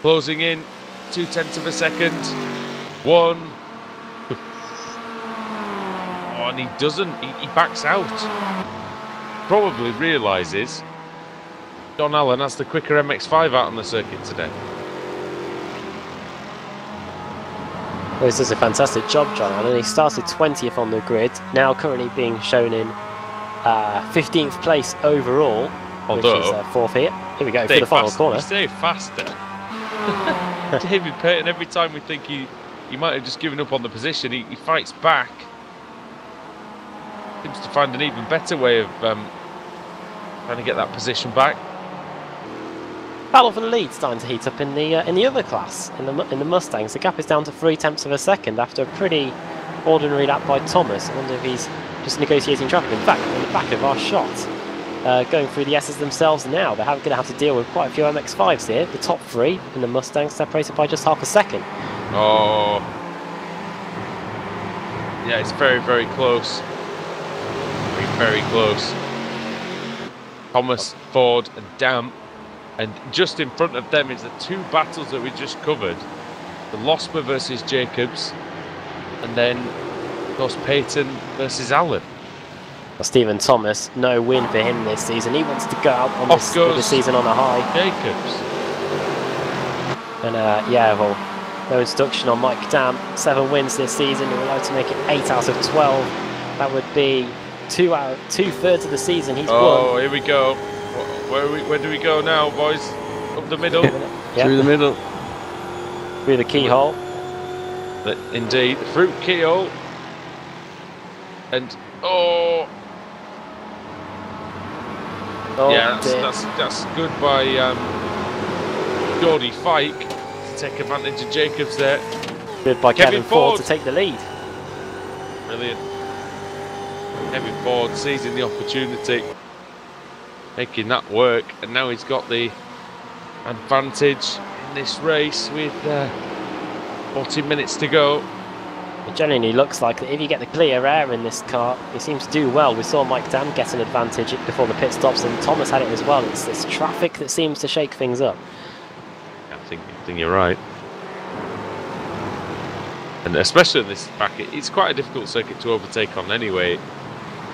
Closing in, 0.2 of a second. 1. Oh, and he doesn't. He backs out. Probably realises John Allen has the quicker MX5 out on the circuit today. Well, this is a fantastic job, John Allen. He started 20th on the grid, now currently being shown in 15th place overall, which is 4th here. Here we go for the final corner. Stay faster. David Payton, every time we think he might have just given up on the position, he fights back. Seems to find an even better way of trying to get that position back. Battle for the lead starting to heat up in the other class, in the Mustangs. The gap is down to 0.3 of a second after a pretty ordinary lap by Thomas. I wonder if he's just negotiating traffic. In fact, on the back of our shot, going through the S's themselves now, they're going to have to deal with quite a few MX-5s here. The top three in the Mustangs separated by just half a second. Oh. Yeah, it's very, very close. Very, very close. Thomas, Ford and Dam. And just in front of them is the two battles that we just covered. The Losmer versus Jacobs. And then, of course, Peyton versus Allen. Well, Stephen Thomas, no win for him this season. He wants to go out on this season on a high. Jacobs. And yeah, well, no instruction on Mike Dam. 7 wins this season. He would like to make it 8 out of 12. That would be 2/3 of the season he's won. Oh, here we go. Where do we go now, boys? Up the middle. Yep. Through the middle. Through the keyhole. Indeed, the fruit keyhole. And oh yeah, that's good by Geordie Fike to take advantage of Jacobs there. Good by Kevin Ford to take the lead. Brilliant. Kevin Ford seizing the opportunity, making that work, and now he's got the advantage in this race with 40 minutes to go. It genuinely looks like that if you get the clear air in this car, he seems to do well. We saw Mike Dam get an advantage before the pit stops, and Thomas had it as well. It's this traffic that seems to shake things up. I think you're right. And especially in this bracket, it's quite a difficult circuit to overtake on anyway.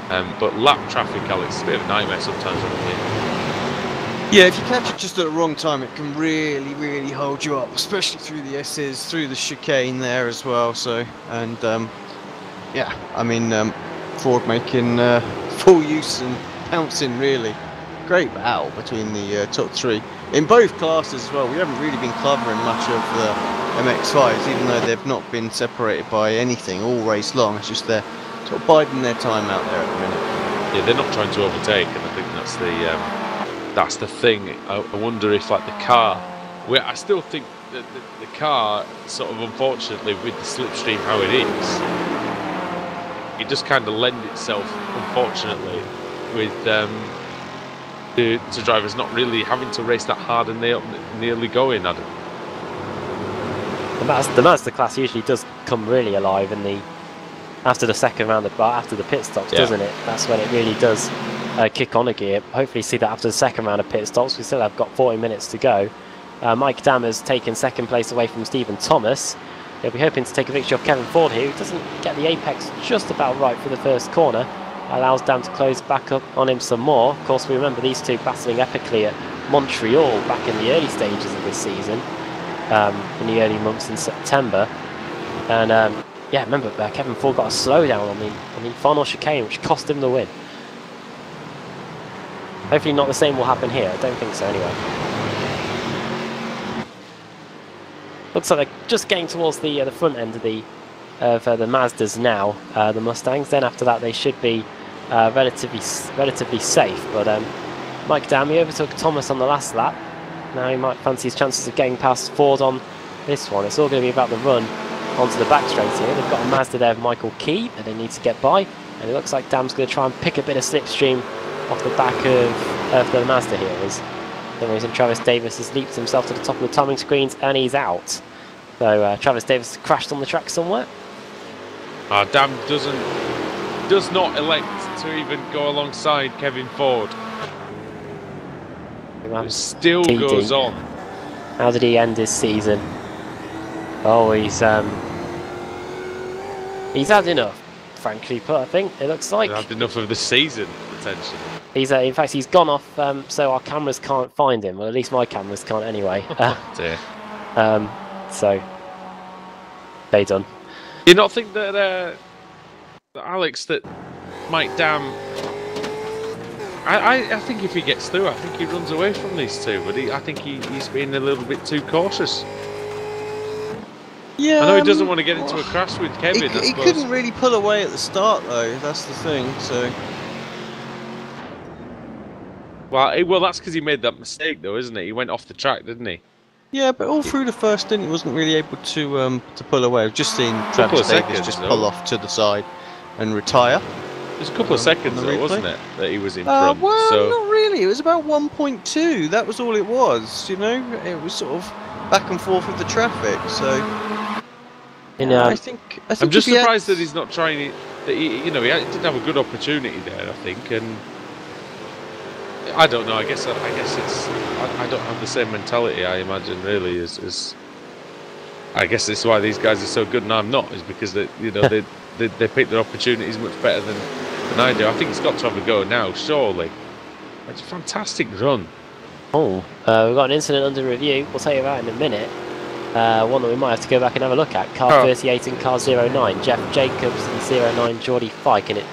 But lap traffic, Alex, is a bit of a nightmare sometimes on here. Yeah, if you catch it just at the wrong time, it can really, really hold you up, especially through the S's, through the chicane there as well. So, and yeah, I mean, Ford making full use and pouncing really. Great battle between the top three in both classes as well. We haven't really been covering much of the MX-5s, even though they've not been separated by anything all race long. It's just they're sort of biding their time out there at the minute. Yeah, they're not trying to overtake, and I think that's the thing. I wonder if, like, the car, I still think that the car, sort of unfortunately, with the slipstream how it is, it just kind of lends itself, unfortunately, with to drivers not really having to race that hard and nearly going, Adam. The Mazda class usually does come really alive in after the second round, after the pit stops, doesn't it? That's when it really does kick on a gear. Hopefully see that after the second round of pit stops. We still have got 40 minutes to go. Mike Dam has taken second place away from Stephen Thomas. He'll be hoping to take a victory off Kevin Ford here, who doesn't get the apex just about right for the first corner. Allows Dam to close back up on him some more. Of course, we remember these two battling epically at Montreal back in the early stages of this season, in the early months in September. And yeah, remember Kevin Ford got a slowdown on the final chicane, which cost him the win. Hopefully not the same will happen here. I don't think so anyway. Looks like they're just getting towards the front end of the Mazdas now, the Mustangs. Then after that they should be relatively safe. But Mike Dam overtook Thomas on the last lap. Now he might fancy his chances of getting past Ford on this one. It's all going to be about the run onto the back straight here. They've got a Mazda there of Michael Key that they need to get by, and it looks like Dam's going to try and pick a bit of slipstream off the back of the Mazda here. For some reason Travis Davis has leaped himself to the top of the timing screens and he's out. So Travis Davis has crashed on the track somewhere. Dam does not elect to even go alongside Kevin Ford. It still goes on. How did he end his season? Oh, he's had enough, frankly put. I think it looks like he's had enough of the season potentially. He's in fact he's gone off, so our cameras can't find him. Well, at least my cameras can't anyway. Dear. So they done. Do you not think that Alex, that Mike Dam? I think if he gets through, I think he runs away from these two. But I think he's been a little bit too cautious. Yeah, I know he doesn't want to get into a crash with Kevin. He couldn't really pull away at the start, though. That's the thing. So. Well, that's because he made that mistake, though, isn't it? He went off the track, didn't he? Yeah, but all through the first stint, he wasn't really able to pull away. I've just seen Travis Davis just pull off to the side and retire. There's a couple of seconds though, wasn't it, that he was in front? Well, so not really. It was about 1.2. That was all it was. You know, it was sort of back and forth with the traffic. So, I think I'm just surprised that he's not trying. That he didn't have a good opportunity there. I think, and I don't know. I guess it's. I don't have the same mentality. I imagine really as. I guess this is why these guys are so good and I'm not. Is because they pick their opportunities much better than I do. I think he's got to have a go now. Surely, it's a fantastic run. Oh, we've got an incident under review. We'll tell you about in a minute. One that we might have to go back and have a look at. Car 38 and car 09. Jeff Jacobs and 09 Geordie Fike, and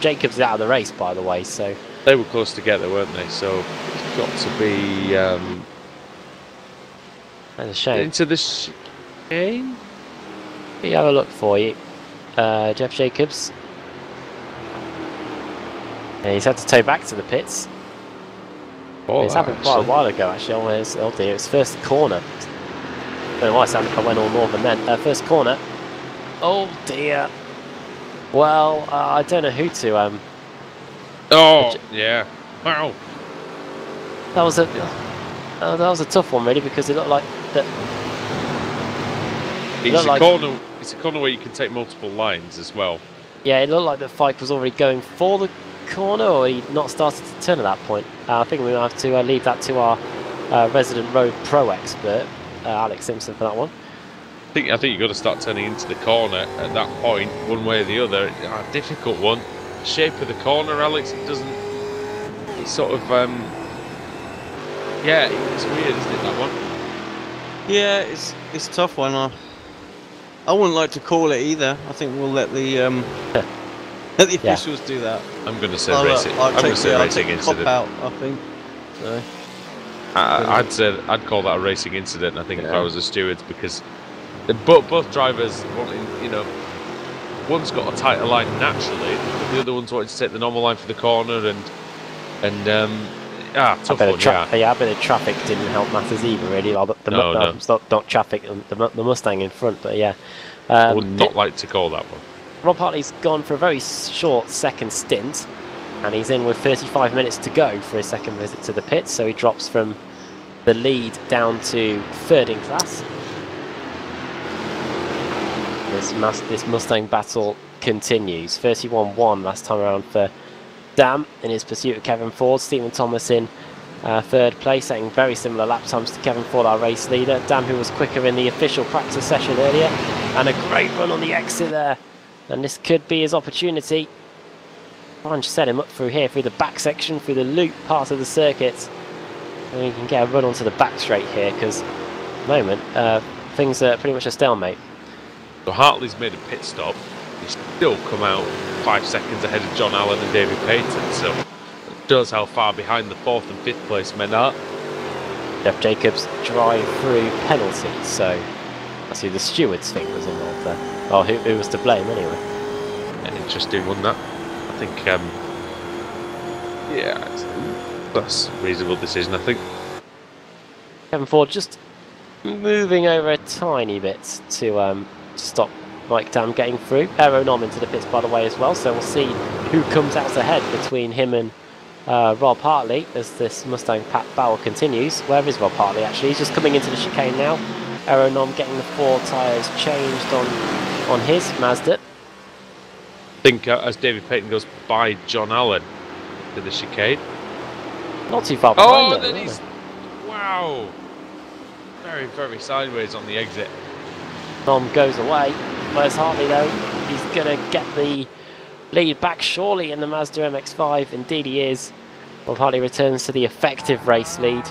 Jacobs is out of the race, by the way. So they were close together, weren't they? So it's got to be. That's a shame. Into this game. Let me have a look for you. Jeff Jacobs. And he's had to tow back to the pits. It's happened quite a while ago, actually. Oh dear, it's first corner. I don't know why I went all northern then. First corner. Oh dear. Well, I don't know who to. Oh yeah! Wow. That was a tough one, really, because it looked like that. It's a corner where you can take multiple lines as well. Yeah, it looked like the Fike was already going for the corner, or he'd not started to turn at that point. I think we might have to leave that to our resident road pro expert, Alex Simpson, for that one. I think you've got to start turning into the corner at that point, one way or the other. A difficult one. Shape of the corner, Alex. It doesn't. It's sort of. Yeah, it's weird, isn't it, that one? Yeah, it's a tough one. I wouldn't like to call it either. I think we'll let the officials do that. I'm going to say racing. I'm going to say racing incident. Out, I think. So. I'd call that a racing incident. I think if I was a steward, because both drivers wanting, one's got a tighter line naturally, but the other one's wanting to take the normal line for the corner, tough one, a bit of traffic didn't help matters either, really. Not traffic, the Mustang in front, but yeah. I would not like to call that one. Rob Hartley's gone for a very short second stint, and he's in with 35 minutes to go for his second visit to the pits, so he drops from the lead down to third in class. This Mustang battle continues. 31-1 last time around for Dam in his pursuit of Kevin Ford. Stephen Thomas in third place, setting very similar lap times to Kevin Ford, our race leader. Dam, who was quicker in the official practice session earlier, and a great run on the exit there. And this could be his opportunity. Try and set him up through here, through the back section, through the loop part of the circuit. And he can get a run onto the back straight here, because at the moment, things are pretty much a stalemate. So Hartley's made a pit stop. He's still come out 5 seconds ahead of John Allen and David Payton, so it shows how far behind the 4th and 5th place men are. Jeff Jacobs drive-through penalty, so I see the steward's thing was involved there. Oh, who was to blame anyway? An interesting one, that. I think, that's a reasonable decision, I think. Kevin Ford just moving over a tiny bit to stop Mike Dam getting through. Aero Nom into the pits, by the way, as well, so we'll see who comes out ahead between him and Rob Hartley as this Mustang Pat Bauer continues. Where is Rob Hartley, actually? He's just coming into the chicane now. Aero Nom getting the 4 tyres changed on his Mazda. I think as David Payton goes by John Allen to the chicane. Not too far behind. Oh, then he's... Wow. Very, very sideways on the exit. Nom goes away. Where's Hartley, though? He's going to get the lead back surely in the Mazda MX-5. Indeed he is. Well, Hartley returns to the effective race lead.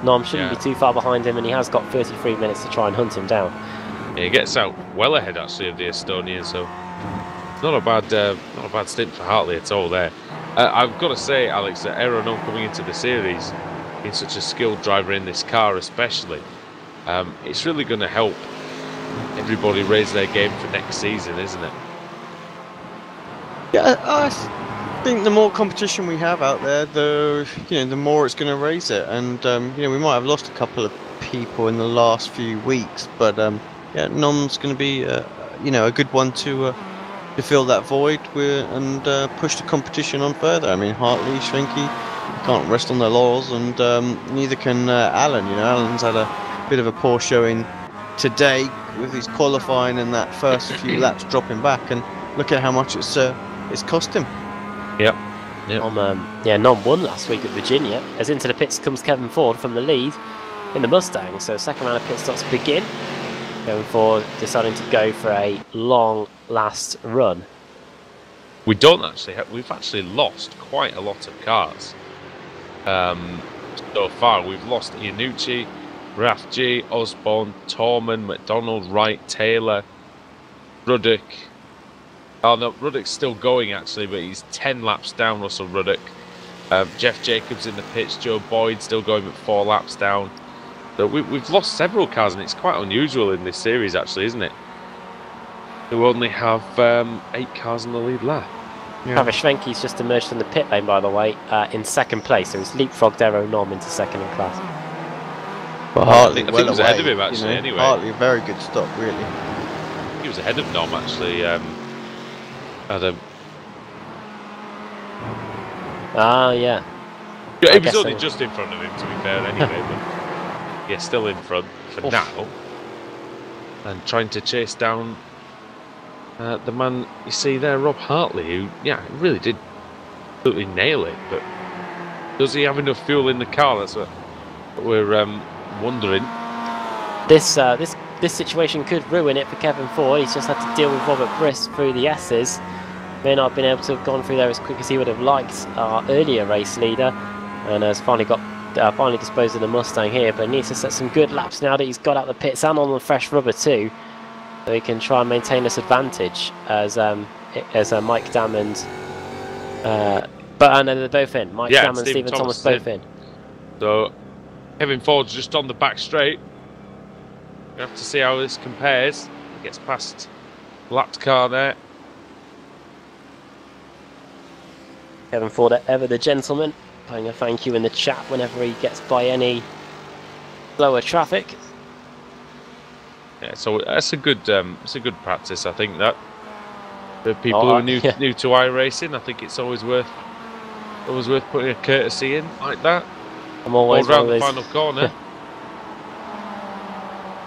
Nom shouldn't be too far behind him, and he has got 33 minutes to try and hunt him down. Yeah, he gets out well ahead, actually, of the Estonian, so not a bad stint for Hartley at all there. I've got to say, Alex, that Aero Nom coming into the series, being such a skilled driver in this car especially, it's really going to help everybody raise their game for next season, isn't it? Yeah, I think the more competition we have out there, the more it's going to raise it. And we might have lost a couple of people in the last few weeks, but Nom's going to be a good one to to fill that void and push the competition on further. I mean, Hartley, Schwenke can't rest on their laurels, and neither can Alan. You know, Alan's had a bit of a poor showing today with his qualifying and that first few laps dropping back, and look at how much it's cost him. Yep. Nom won last week at Virginia. As into the pits comes Kevin Ford from the lead in the Mustang. So second round of pit stops begin. Kevin Ford deciding to go for a long last run. We've actually lost quite a lot of cars so far. We've lost Iannucci, Raf G, Osborne, Torman, McDonald, Wright, Taylor, Ruddock. Oh no, Ruddock's still going actually, but he's 10 laps down, Russell Ruddock. Jeff Jacobs in the pits, Joe Boyd still going but 4 laps down. So we've lost several cars, and it's quite unusual in this series actually, isn't it? We only have 8 cars in the lead lap. Yeah. Travis Schwenke's just emerged from the pit lane, by the way, in second place. So he's leapfrogged Aero Nom into second in class. But Hartley, I think he was ahead of him actually, anyway. Hartley, a very good stop, really. He was ahead of Nom actually. Yeah. He was only just in front of him, to be fair, anyway. But yeah, still in front for now. And trying to chase down the man you see there, Rob Hartley, who, really did absolutely nail it. But does he have enough fuel in the car? That's what we're wondering. This situation could ruin it for Kevin Ford. He's just had to deal with Robert Briss through the S's. May not have been able to have gone through there as quick as he would have liked, our earlier race leader, and has finally disposed of the Mustang here. But he needs to set some good laps now that he's got out the pits and on the fresh rubber too, so he can try and maintain this advantage as Mike Dammond. But they're both in. Mike Dammond and Stephen Thomas both in. So Kevin Ford's just on the back straight. We have to see how this compares. He gets past lapped car there. Kevin Ford, ever the gentleman, putting a thank you in the chat whenever he gets by any slower traffic. Yeah, so that's a good practice. I think that for people who are new to iRacing, I think it's always worth putting a courtesy in like that. I'm always around the final corner.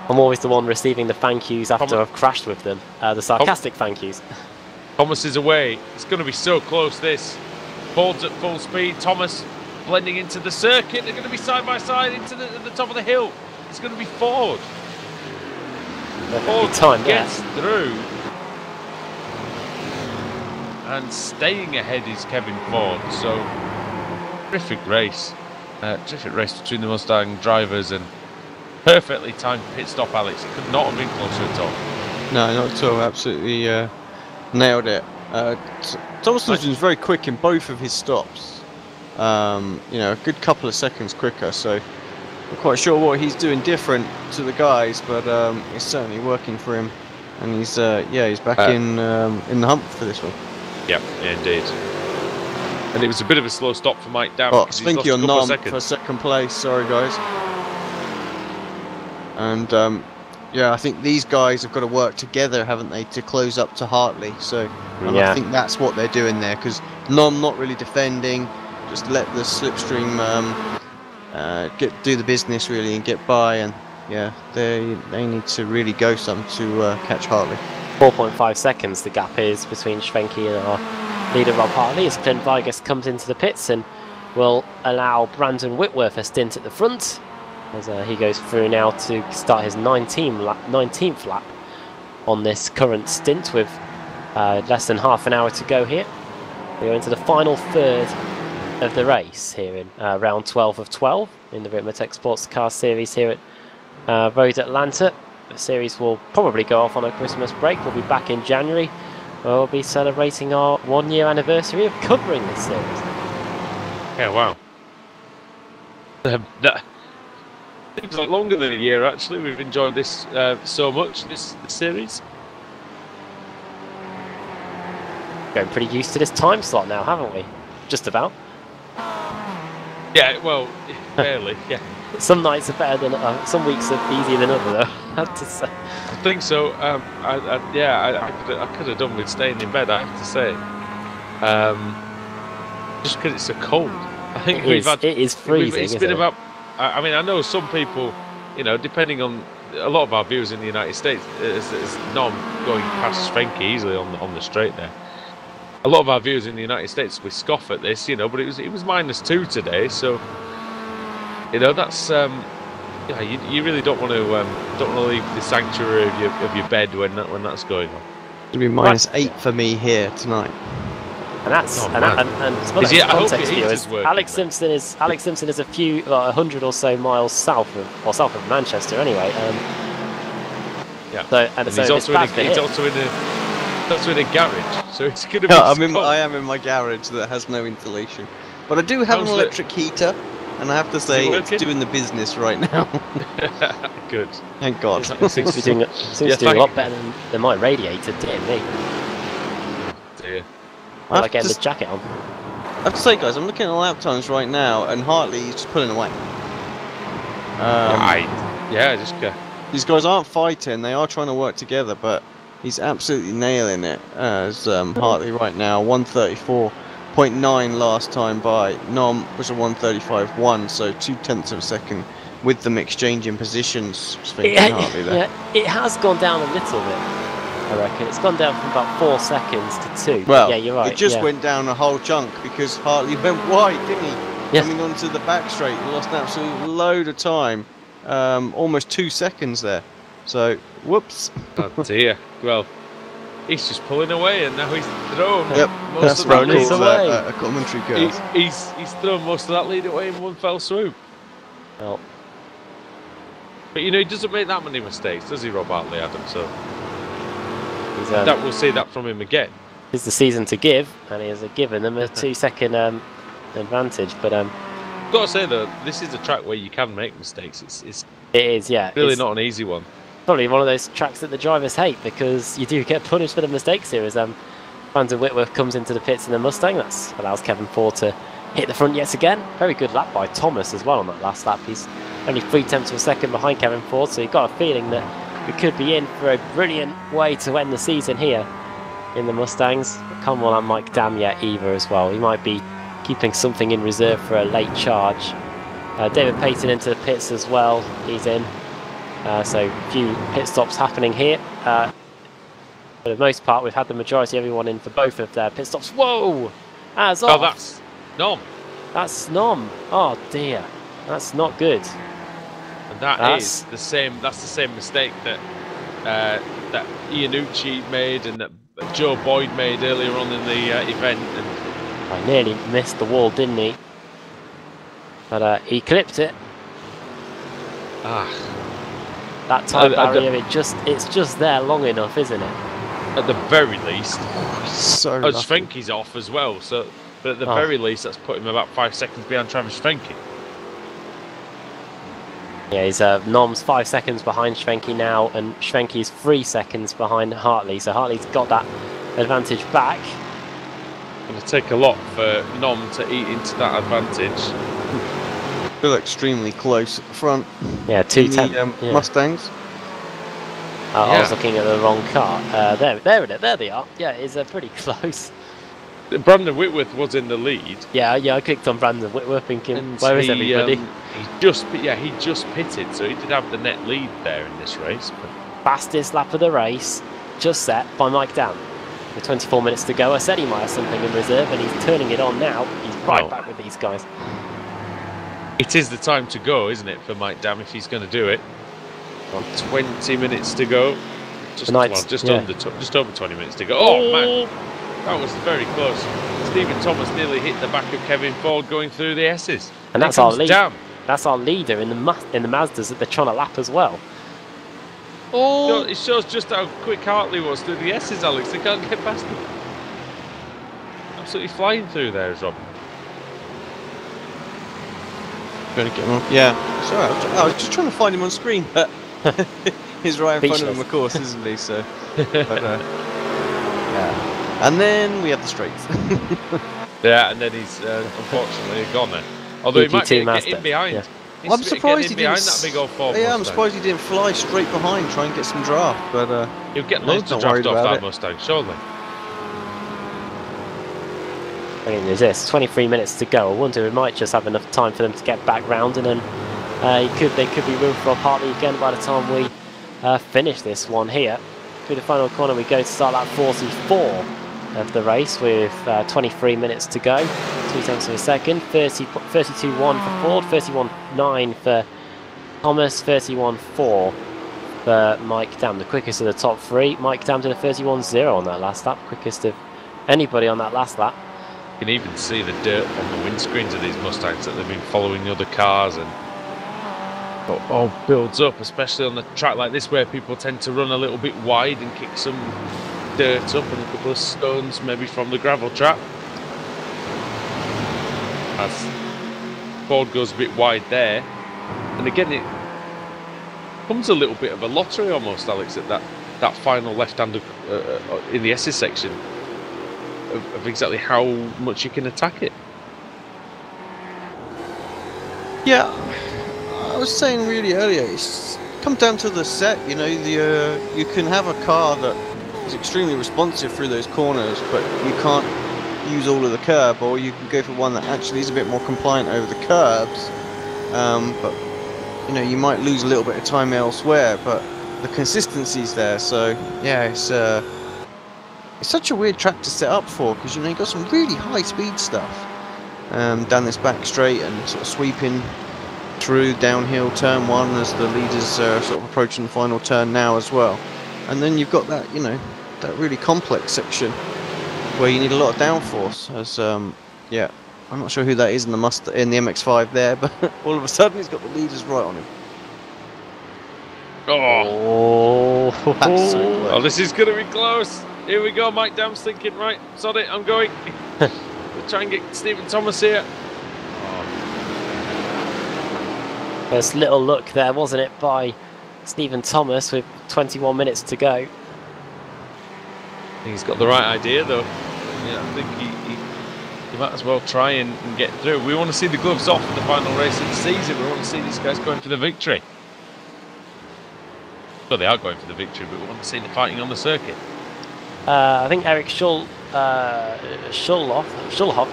I'm always the one receiving the thank yous after I've crashed with them. The sarcastic thank yous. Thomas is away. It's going to be so close. This Ford's at full speed. Thomas blending into the circuit. They're going to be side by side into the top of the hill. It's going to be Ford. Ford gets through. And staying ahead is Kevin Ford. So terrific race. Terrific race between the Mustang drivers, and perfectly timed pit stop, Alex. It could not have been closer at all. No, not at all. Absolutely nailed it. Thomas was very quick in both of his stops. A good couple of seconds quicker. So I'm quite sure what he's doing different to the guys, but it's certainly working for him. And he's back in the hump for this one. Yeah, indeed. And it was a bit of a slow stop for Mike Down. Oh, Slinky on Nom for second place. Sorry, guys. And I think these guys have got to work together, haven't they, to close up to Hartley. So I think that's what they're doing there, because Nom not really defending, just let the slipstream do the business really and get by. And they need to really go some to catch Hartley. 4.5 seconds the gap is between Schwenke and our leader Rob Hartley, as Clint Vigus comes into the pits and will allow Brandon Whitworth a stint at the front as he goes through now to start his 19th lap on this current stint, with less than half an hour to go here. We go into the final third of the race here in round 12 of 12 in the Ricmotech Sports Car Series here at Road Atlanta. The series will probably go off on a Christmas break. We'll be back in January. We'll be celebrating our 1-year anniversary of covering this series. Yeah, wow. That seems like longer than a year, actually. We've enjoyed this so much, this series. Getting pretty used to this time slot now, haven't we? Just about. Yeah, well, barely, yeah. Some nights are better than some weeks are easier than others, though. have to say. I think so. I could have done with staying in bed, I have to say. Just because it's so cold. I think it is freezing. It's been about. I mean, I know some people, you know, depending on a lot of our viewers in the United States, is Nom going past Svenke easily on the straight there. A lot of our viewers in the United States, we scoff at this, you know, but it was -2 today, so you know that's yeah, you really don't want to leave the sanctuary of your bed when that's going on. It'll be -8 for me here tonight. And that's Oh, and some of Is he- those I hope context your here heater's is working, Alex Simpson is a few 100 or so miles south of Manchester anyway. Yeah. So And so he's it's also bad for him. in a garage, so it's going to be. I am in my garage that has no insulation, but I do have How's an it- electric heater, and I have to say it it's working? doing the business right now. Good. Thank God. Seems to be doing a lot better than my radiator did me. Dear. I like getting the jacket on. I have to say, guys, I'm looking at the lap times right now, and Hartley's just pulling away. Just go. These guys aren't fighting; they are trying to work together, but he's absolutely nailing it. As Hartley right now, 134.9 last time by. Nom was a 135.1, so 0.2 of a second with them exchanging positions. Hartley there. Yeah, it has gone down a little bit. I reckon it's gone down from about 4 seconds to 2. Well, yeah, you're right. it just yeah. went down a whole chunk because Hartley went wide, didn't he? Yes. Coming onto the back straight, he lost an absolute load of time. Almost 2 seconds there. So, whoops. Oh dear. Well, he's just pulling away, and now he's thrown. Yep, most that's of that what lead calls away. a commentary curse. He's thrown most of that lead away in one fell swoop. Well, But you know, he doesn't make that many mistakes, does he, Rob Hartley, Adam? So he's, that we'll see that from him again. it's the season to give, and he has given them a 2-second advantage. But Got to say though, this is a track where you can make mistakes. It's it is, yeah. really it's not an easy one. probably one of those tracks that the drivers hate because you do get punished for the mistakes here. As Brandon Whitworth comes into the pits in the Mustang, that allows Kevin Ford to hit the front yet again. Very good lap by Thomas as well on that last lap. He's only 0.3 of a second behind Kevin Ford, so you've got a feeling that we could be in for a brilliant way to end the season here in the Mustangs. Can't rule out Mike Dam yet either as well. He might be keeping something in reserve for a late charge. David Payton into the pits as well. He's in. So a few pit stops happening here. For the most part, we've had the majority of everyone in for both of their pit stops. Whoa! As Oh, off. that's Nom, That's Nom. Oh dear. That's not good. and that's the same. That's the same mistake that that Iannucci made and that Joe Boyd made earlier on in the event. And I nearly missed the wall, didn't he? But he clipped it. That time barrier, it's just there long enough, isn't it? at the very least, So oh, lucky. Svenke's off as well. So, but at the very least, that's put him about 5 seconds behind Travis Svenke. Yeah, he's Nom's 5 seconds behind Schwenke now, and Schwenke's 3 seconds behind Hartley. So Hartley's got that advantage back. Going to take a lot for Nom to eat into that advantage. Still extremely close at the front. Yeah, in 2:10. the Mustangs. I was looking at the wrong car. There they are. Yeah, it's pretty close. Brandon Whitworth was in the lead. Yeah, I clicked on Brandon Whitworth thinking, And where is everybody? He just pitted, so he did have the net lead there in this race. But Fastest lap of the race, just set by Mike Dam. With 24 minutes to go, I said he might have something in reserve, and he's turning it on now. He's right back with these guys. it is the time to go, isn't it, for Mike Dam if he's going to do it? 20 minutes to go. Just over 20 minutes to go. Oh man, that was very close. Stephen Thomas nearly hit the back of Kevin Ford going through the S's. And that's our lead. Dam. That's our leader in the Mazdas that they're trying to lap as well. Oh, it shows just how quick Hartley was through the S's, Alex. They can't get past him. Absolutely flying through there, is Rob. Trying to get him on. Yeah, sorry, I was just trying to find him on screen, but he's right in front of him, of course, isn't he? So, but, yeah. And then we have the straights. Yeah, and then he's unfortunately a goner. Although he might GT get in behind. Yeah. I'm surprised he behind didn't. That big old Ford Yeah, I'm Mustang. surprised he didn't fly straight behind, try and get some draft. But He'll get no, loads of not worried draft off about that it. Mustang, surely. I mean, there's this 23 minutes to go. I wonder we might just have enough time for them to get back round, and then they could be room for a partly again by the time we finish this one here. Through the final corner we go to start at 44 of the race with 23 minutes to go. 2/10 of a second. 32.1 for Ford, 31.9 for Thomas, 31.4 for Mike Dam, the quickest of the top three. Mike Dam did a 31.0 on that last lap, quickest of anybody on that last lap. You can even see the dirt on the windscreens of these Mustangs that they've been following the other cars, and it all builds up, especially on a track like this where people tend to run a little bit wide and kick some dirt up and a couple of stones maybe from the gravel trap. As Ford goes a bit wide there, and again it comes a little bit of a lottery almost, Alex, at that final left-hander in the SS section of exactly how much you can attack it. Yeah, I was saying really earlier, it's come down to the set. You know, you can have a car that is extremely responsive through those corners, but you can't use all of the curb, or you can go for one that actually is a bit more compliant over the curbs. But you know, you might lose a little bit of time elsewhere, but the consistency's there. So yeah, it's such a weird track to set up for, because you know, you got some really high speed stuff down this back straight and sort of sweeping through downhill turn one as the leaders are sort of approaching the final turn now as well. And then you've got that, you know, that really complex section where you need a lot of downforce. As yeah, I'm not sure who that is in the MX-5 there, but all of a sudden he's got the leaders right on him. Oh, this is going to be close. Here we go. Mike Dam's thinking, right, sod it, I'm going. We'll try and get Stephen Thomas here. First little look there, wasn't it, by Stephen Thomas with 21 minutes to go. I think he's got the right idea, though. Yeah, I think he might as well try and get through. We want to see the gloves off in the final race of the season. We want to see these guys going for the victory. Well, they are going for the victory, but we want to see the fighting on the circuit. I think Eric Schulhoff, I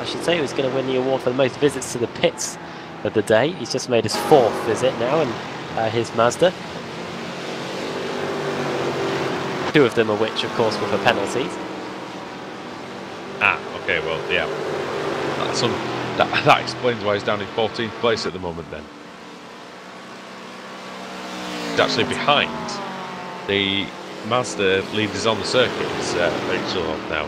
should say, was going to win the award for the most visits to the pits of the day. He's just made his 4th visit now in his Mazda. 2 of them of which, of course, were for penalties. Ah, okay, well, yeah. That explains why he's down in 14th place at the moment, then. He's actually behind the Mazda leaders on the circuit. It's Rachel now.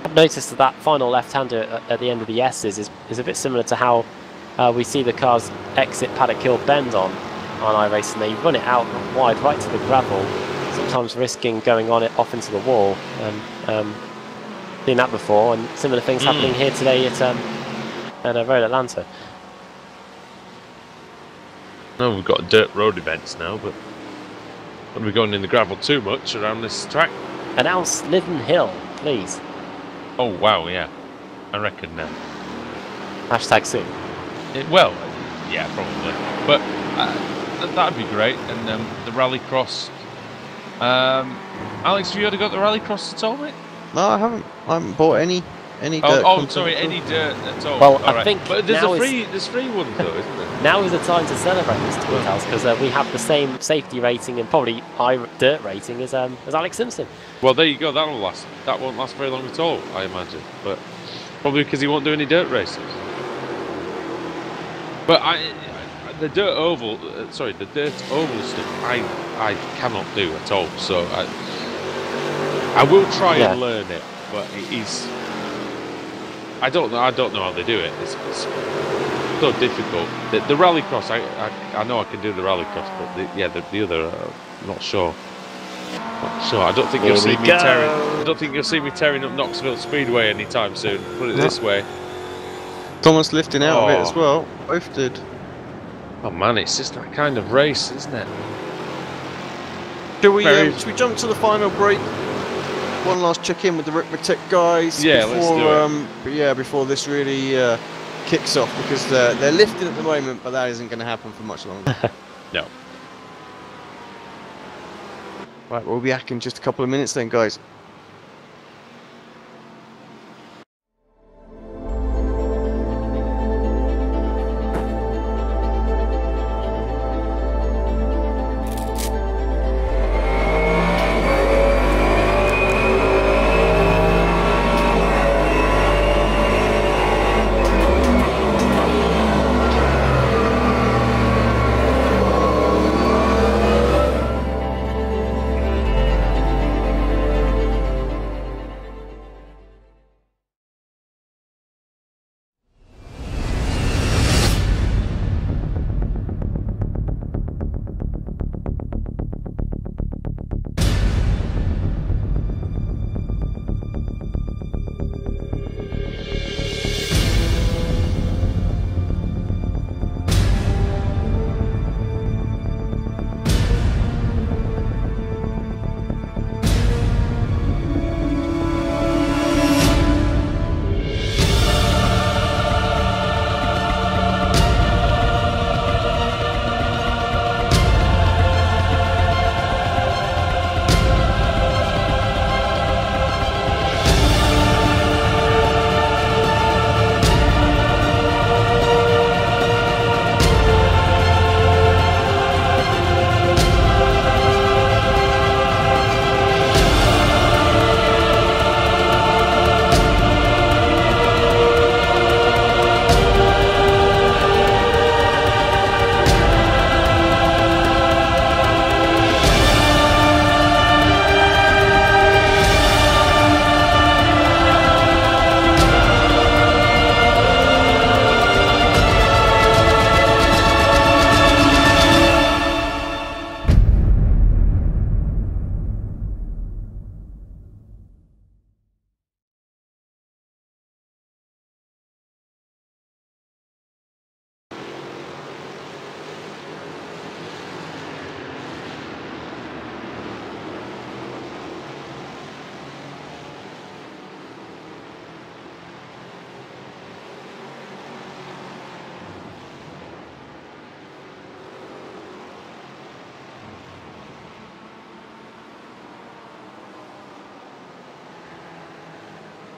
I've noticed that final left-hander at the end of the S's is a bit similar to how we see the cars exit Paddock Hill Bend on iRacing. They run it out wide right to the gravel, sometimes risking going on it off into the wall. Seen that before, and similar things happening here today at Road Atlanta. No, we've got dirt road events now, but when we're going in the gravel too much around this track. Announce Lytton Hill, please. Oh wow, yeah, I reckon now. Hashtag soon. Well, yeah, probably, but that'd be great. And the rallycross. Alex, have you ever got the rallycross at all, mate? No, I haven't bought any dirt. Oh, sorry, any dirt at all. Well, all I think but there's free ones though, isn't there? Now is the time to celebrate, Mr. Woodhouse, because we have the same safety rating and probably dirt rating as Alex Simpson. Well, there you go. That won't last very long at all, I imagine. But probably because he won't do any dirt races. But the dirt oval stuff, I cannot do at all. So I will try and learn it, but it is. I don't know how they do it. It's so difficult. The rallycross, I know I can do the rallycross, but the other, I'm not sure. I don't think you'll see me tearing. I don't think you'll see me tearing up Knoxville Speedway anytime soon. Put it this way. Thomas lifting out of it as well. Both did. Oh man, it's just that kind of race, isn't it? Should we jump to the final break? One last check in with the Ricmotech guys. Yeah, let's do it. Before this really kicks off, because they're lifting at the moment, but that isn't going to happen for much longer. No. Right, we'll be back in just a couple of minutes then, guys.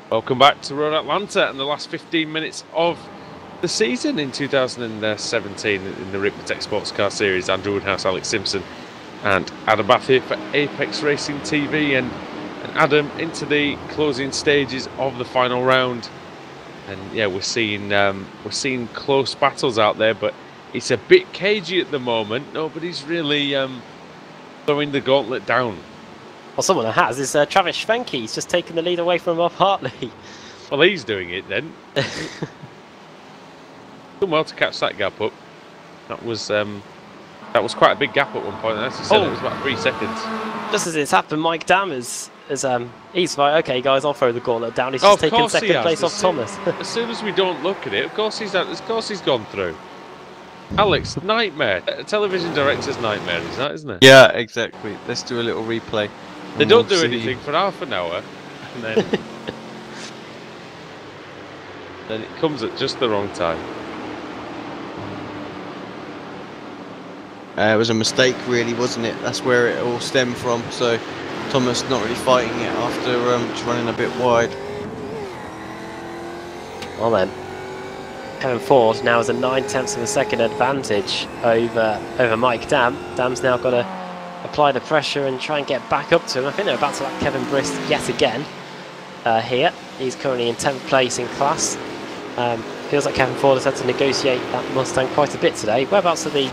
Welcome back to Road Atlanta and the last 15 minutes of the season in 2017 in the Ricmotech Sports Car Series. Andrew Woodhouse, Alex Simpson and Adam Bath here for Apex Racing TV, and Adam, into the closing stages of the final round. And yeah, we're seeing close battles out there, but it's a bit cagey at the moment. Nobody's really throwing the gauntlet down. Well, someone has is Travis Schwenke. He's just taken the lead away from Rob Hartley. Well, he's doing it then. Done well to catch that gap up. That was quite a big gap at one point. As you said, it was about 3 seconds. Just as it's happened, Mike Dam he's like, okay, guys, I'll throw the gauntlet down. He's just taken second place off Thomas. As soon as we don't look at it, of course he's gone through. Alex, nightmare. A television director's nightmare, is that, isn't it? Yeah, exactly. Let's do a little replay. They don't do anything for half an hour, and then it comes at just the wrong time. It was a mistake, really, wasn't it? That's where it all stemmed from. So Thomas not really fighting it after just running a bit wide. Well then, Kevin Ford now has a 9/10 of a second advantage over Mike Dam. Dam's now got to apply the pressure and try and get back up to him. I think they're about to lap Kevin Brist yet again here. He's currently in 10th place in class. Feels like Kevin Ford has had to negotiate that Mustang quite a bit today. Whereabouts are the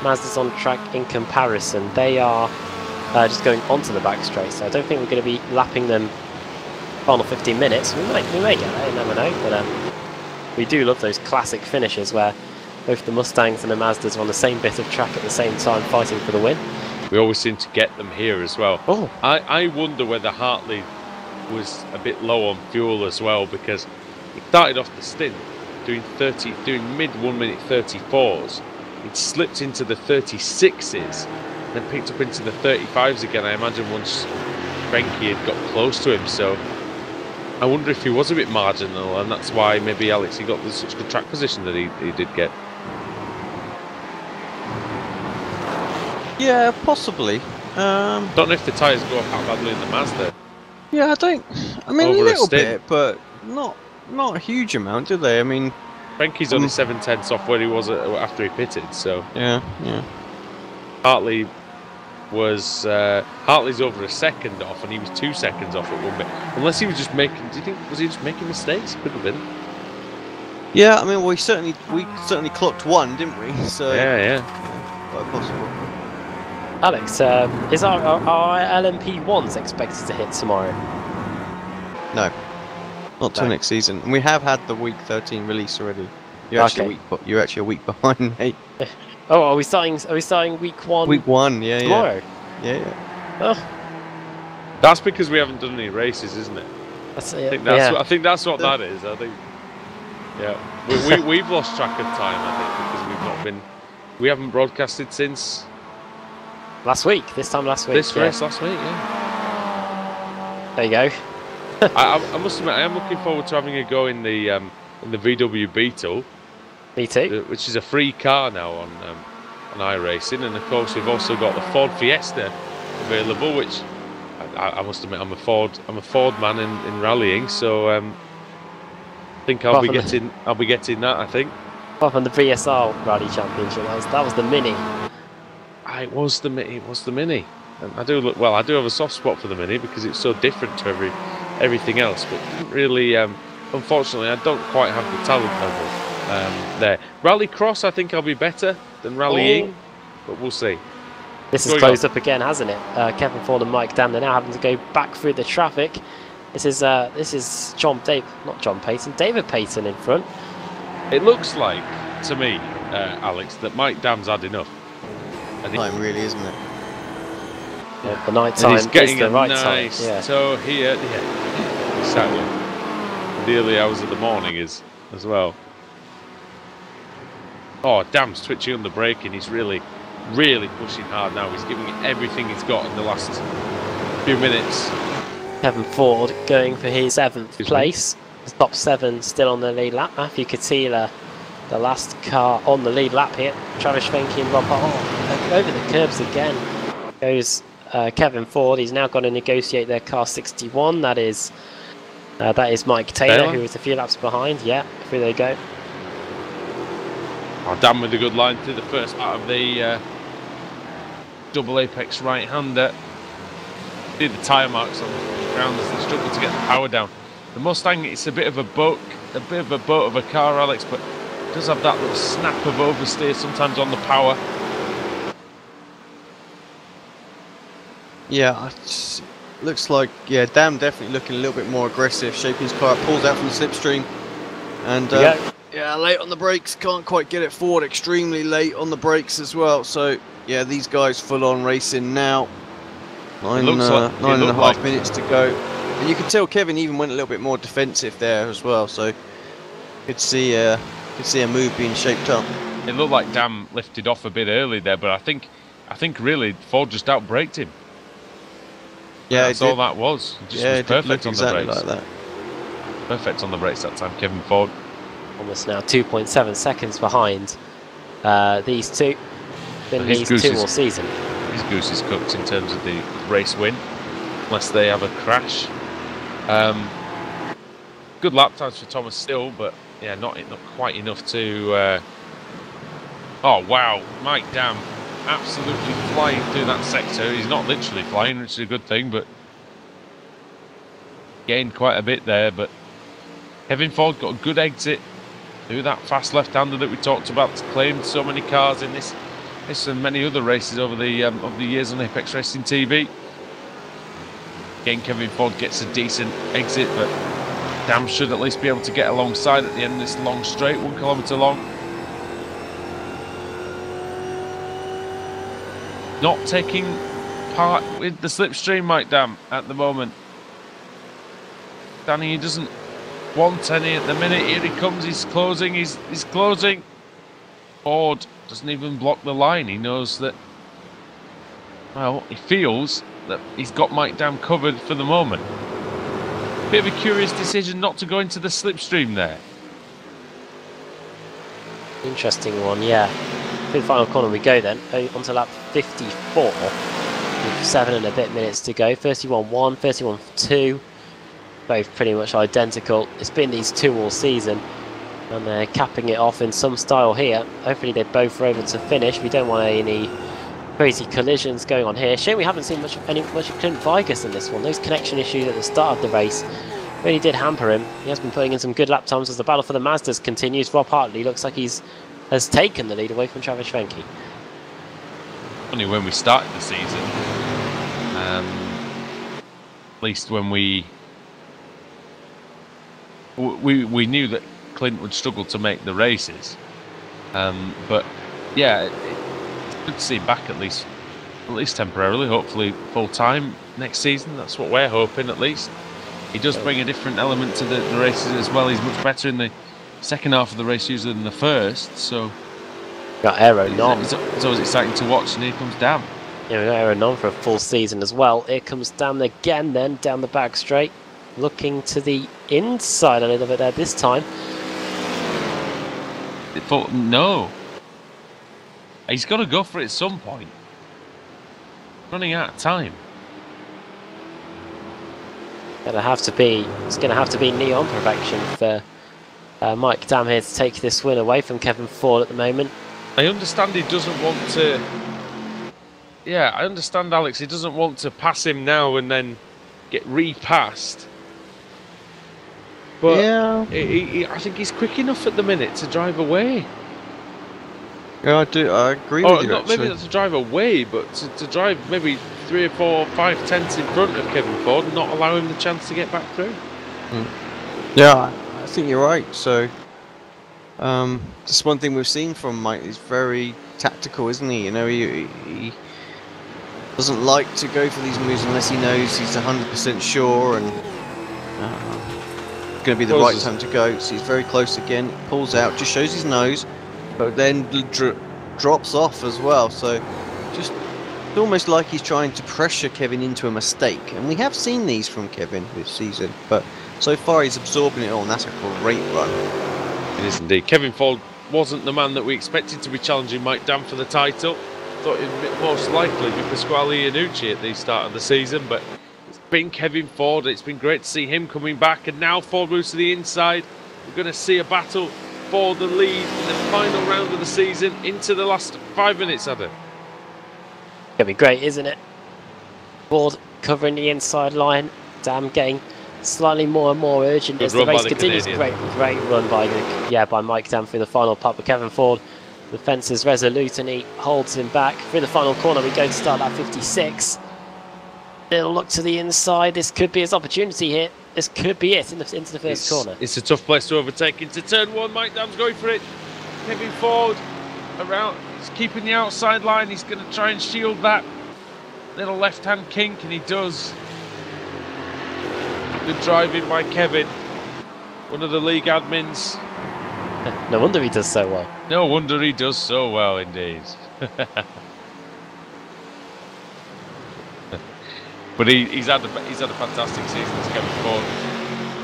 Mazdas on track in comparison? They are just going onto the back straight, so I don't think we're going to be lapping them final 15 minutes. We may get there, you never know, but we do love those classic finishes where both the Mustangs and the Mazdas are on the same bit of track at the same time fighting for the win. We always seem to get them here as well. Oh. I wonder whether Hartley was a bit low on fuel as well, because he started off the stint doing mid 1 minute 34s. He'd slipped into the 36s, then picked up into the 35s again. I imagine once Frankie had got close to him, so I wonder if he was a bit marginal, and that's why maybe Alex, he got such good track position that he did get. Yeah, possibly. Don't know if the tyres go how badly in the Mazda. Yeah, I mean, Over a a little stint. bit, but not a huge amount, do they? I mean, Frenke's only 7/10 off where he was after he pitted, so yeah. Hartley was Hartley's over a second off, and he was 2 seconds off at one bit. Unless he was just making, do you think was he just making mistakes? Could have been. Yeah, I mean, we certainly clocked one, didn't we? So Yeah. quite possible. Alex, is our LMP1s expected to hit tomorrow? No, not till No. next season. And we have had the week 13 release already. You're actually a week behind, mate. Oh, are we starting week 1? Week 1, yeah, tomorrow. Yeah. Oh, That's because we haven't done any races, isn't it? that's, I think that's what that is. I think. Yeah, we've lost track of time. I think because we haven't broadcasted since last week. This time last week. this race last week. Yeah. There you go. I must admit, I am looking forward to having a go in the VW Beetle, Me too. which is a free car now on iRacing, and of course we've also got the Ford Fiesta available, which I must admit I'm a Ford man in rallying, so I think I'll be getting that. I think. Apart from the VSR Rally Championship, that was the Mini. It was the Mini. And I do have a soft spot for the Mini because it's so different to everything else. But didn't really, unfortunately, I don't quite have the talent level there. Rallycross, I think I'll be better than rallying, but we'll see. This has closed up again, hasn't it? Kevin Ford and Mike Dam, they're now having to go back through the traffic. This is David Payton in front. It looks like to me, Alex, that Mike Dam's had enough. Time really, isn't it? Yeah, the night time he's getting is the right nice time. Yeah. toe here. Yeah, exactly. The early hours of the morning is as well. Oh, Dam's twitching on the brake, and he's really pushing hard now. He's giving it everything he's got in the last few minutes. Kevin Ford going for his 7th place. His top 7 still on the lead lap. Matthew Katila, the last car on the lead lap here. Travis Schwenke and Rob Hart over the curbs again. Goes Kevin Ford. He's now got to negotiate their car 61. That is Mike Taylor, who is a few laps behind. Yeah, through they go. Oh, Dan with a good line through the first part of the double apex right-hander. See the tyre marks on the ground as they struggle to get the power down. The Mustang, it's a bit of a boat of a car, Alex, but it does have that little snap of oversteer sometimes on the power. Yeah, looks like Dam definitely looking a little bit more aggressive, shaping his car up, pulls out from the slipstream, and late on the brakes, can't quite get it forward, extremely late on the brakes as well. So yeah, these guys full on racing now. 9.5 minutes to go, and you can tell Kevin even went a little bit more defensive there as well. So could see a move being shaped up. It looked like Dam lifted off a bit early there, but I think really Ford just outbraked him. Yeah, that's all that was. It just was perfect on the brakes. Like that. Perfect on the brakes that time, Kevin Ford. Almost now 2.7 seconds behind these two. Been these two all season. His goose is cooked in terms of the race win, unless they have a crash. Good lap times for Thomas still, but yeah, not quite enough to. Oh wow, Mike Dam absolutely flying through that sector. He's not literally flying, which is a good thing, but gained quite a bit there. But Kevin Ford got a good exit through that fast left-hander that we talked about. It's claimed so many cars in this and many other races over the years on Apex Racing TV. Again, Kevin Ford gets a decent exit, but Dam should at least be able to get alongside at the end of this long straight, 1 kilometre long. Not taking part with the slipstream, Mike Dam, at the moment. Danny, he doesn't want any at the minute. Here he comes, he's closing, he's closing. Ford doesn't even block the line. He knows that, well, he feels that he's got Mike Dam covered for the moment. Bit of a curious decision not to go into the slipstream there. Interesting one, yeah. To the final corner we go then, onto lap 54, with 7 and a bit minutes to go. 31.1, 31.2, both pretty much identical. It's been these two all season, and they're capping it off in some style here. Hopefully they both are able to finish. We don't want any crazy collisions going on here. Shame we haven't seen much of Clint Vigus in this one. Those connection issues at the start of the race really did hamper him. He has been putting in some good lap times as the battle for the Mazdas continues. Rob Hartley looks like has taken the lead away from Travis Schwenke. Only when we started the season, at least when we knew that Clint would struggle to make the races, but yeah, it's good to see him back at least temporarily. Hopefully full time next season. That's what we're hoping at least. He does bring a different element to the races as well. He's much better in the second half of the race usually than the first. So got Aero Non. It's always exciting to watch. And here comes Dan. Yeah, we got Aero Non for a full season as well. Here comes Dan again. Then down the back straight, looking to the inside a little bit there this time. No. He's got to go for it at some point. Running out of time. It's going to have to be neon perfection for Mike Dam here to take this win away from Kevin Ford at the moment. I understand he doesn't want to. Yeah, I understand, Alex. He doesn't want to pass him now and then get repassed. But yeah, I think he's quick enough at the minute to drive away. Yeah, I do. I agree with you. Maybe not to drive away, but to drive maybe 3 or 4, 5 tenths in front of Kevin Ford and not allow him the chance to get back through. Yeah, I think you're right. So, just one thing we've seen from Mike is very tactical, isn't he? You know, he doesn't like to go for these moves unless he knows he's 100% sure and going to be the right time to go. So he's very close again. Pulls out, just shows his nose, but then drops off as well. So just almost like he's trying to pressure Kevin into a mistake. And we have seen these from Kevin this season, but so far he's absorbing it all, and that's a great run. It is indeed. Kevin Ford wasn't the man that we expected to be challenging Mike Dam for the title. Thought it would most likely be Pasquale Iannucci at the start of the season, but it's been Kevin Ford. It's been great to see him coming back, and now Ford moves to the inside. We're going to see a battle for the lead in the final round of the season into the last 5 minutes, Adam. Gonna be great, isn't it? Ford covering the inside line. Dam getting slightly more and more urgent as the race continues. Great run by Mike Dam through the final part, but Kevin Ford, the fence is resolute and he holds him back. Through the final corner we go to start at 56. Little look to the inside. This could be his opportunity here. This could be it into the first corner. It's a tough place to overtake. Into turn 1, Mike Dam's going for it. Kevin Ford around. He's keeping the outside line. He's going to try and shield that little left-hand kink, and he does. Good driving by Kevin, one of the league admins. No wonder he does so well. No wonder he does so well, indeed. But he's had a fantastic season, this Kevin Ford.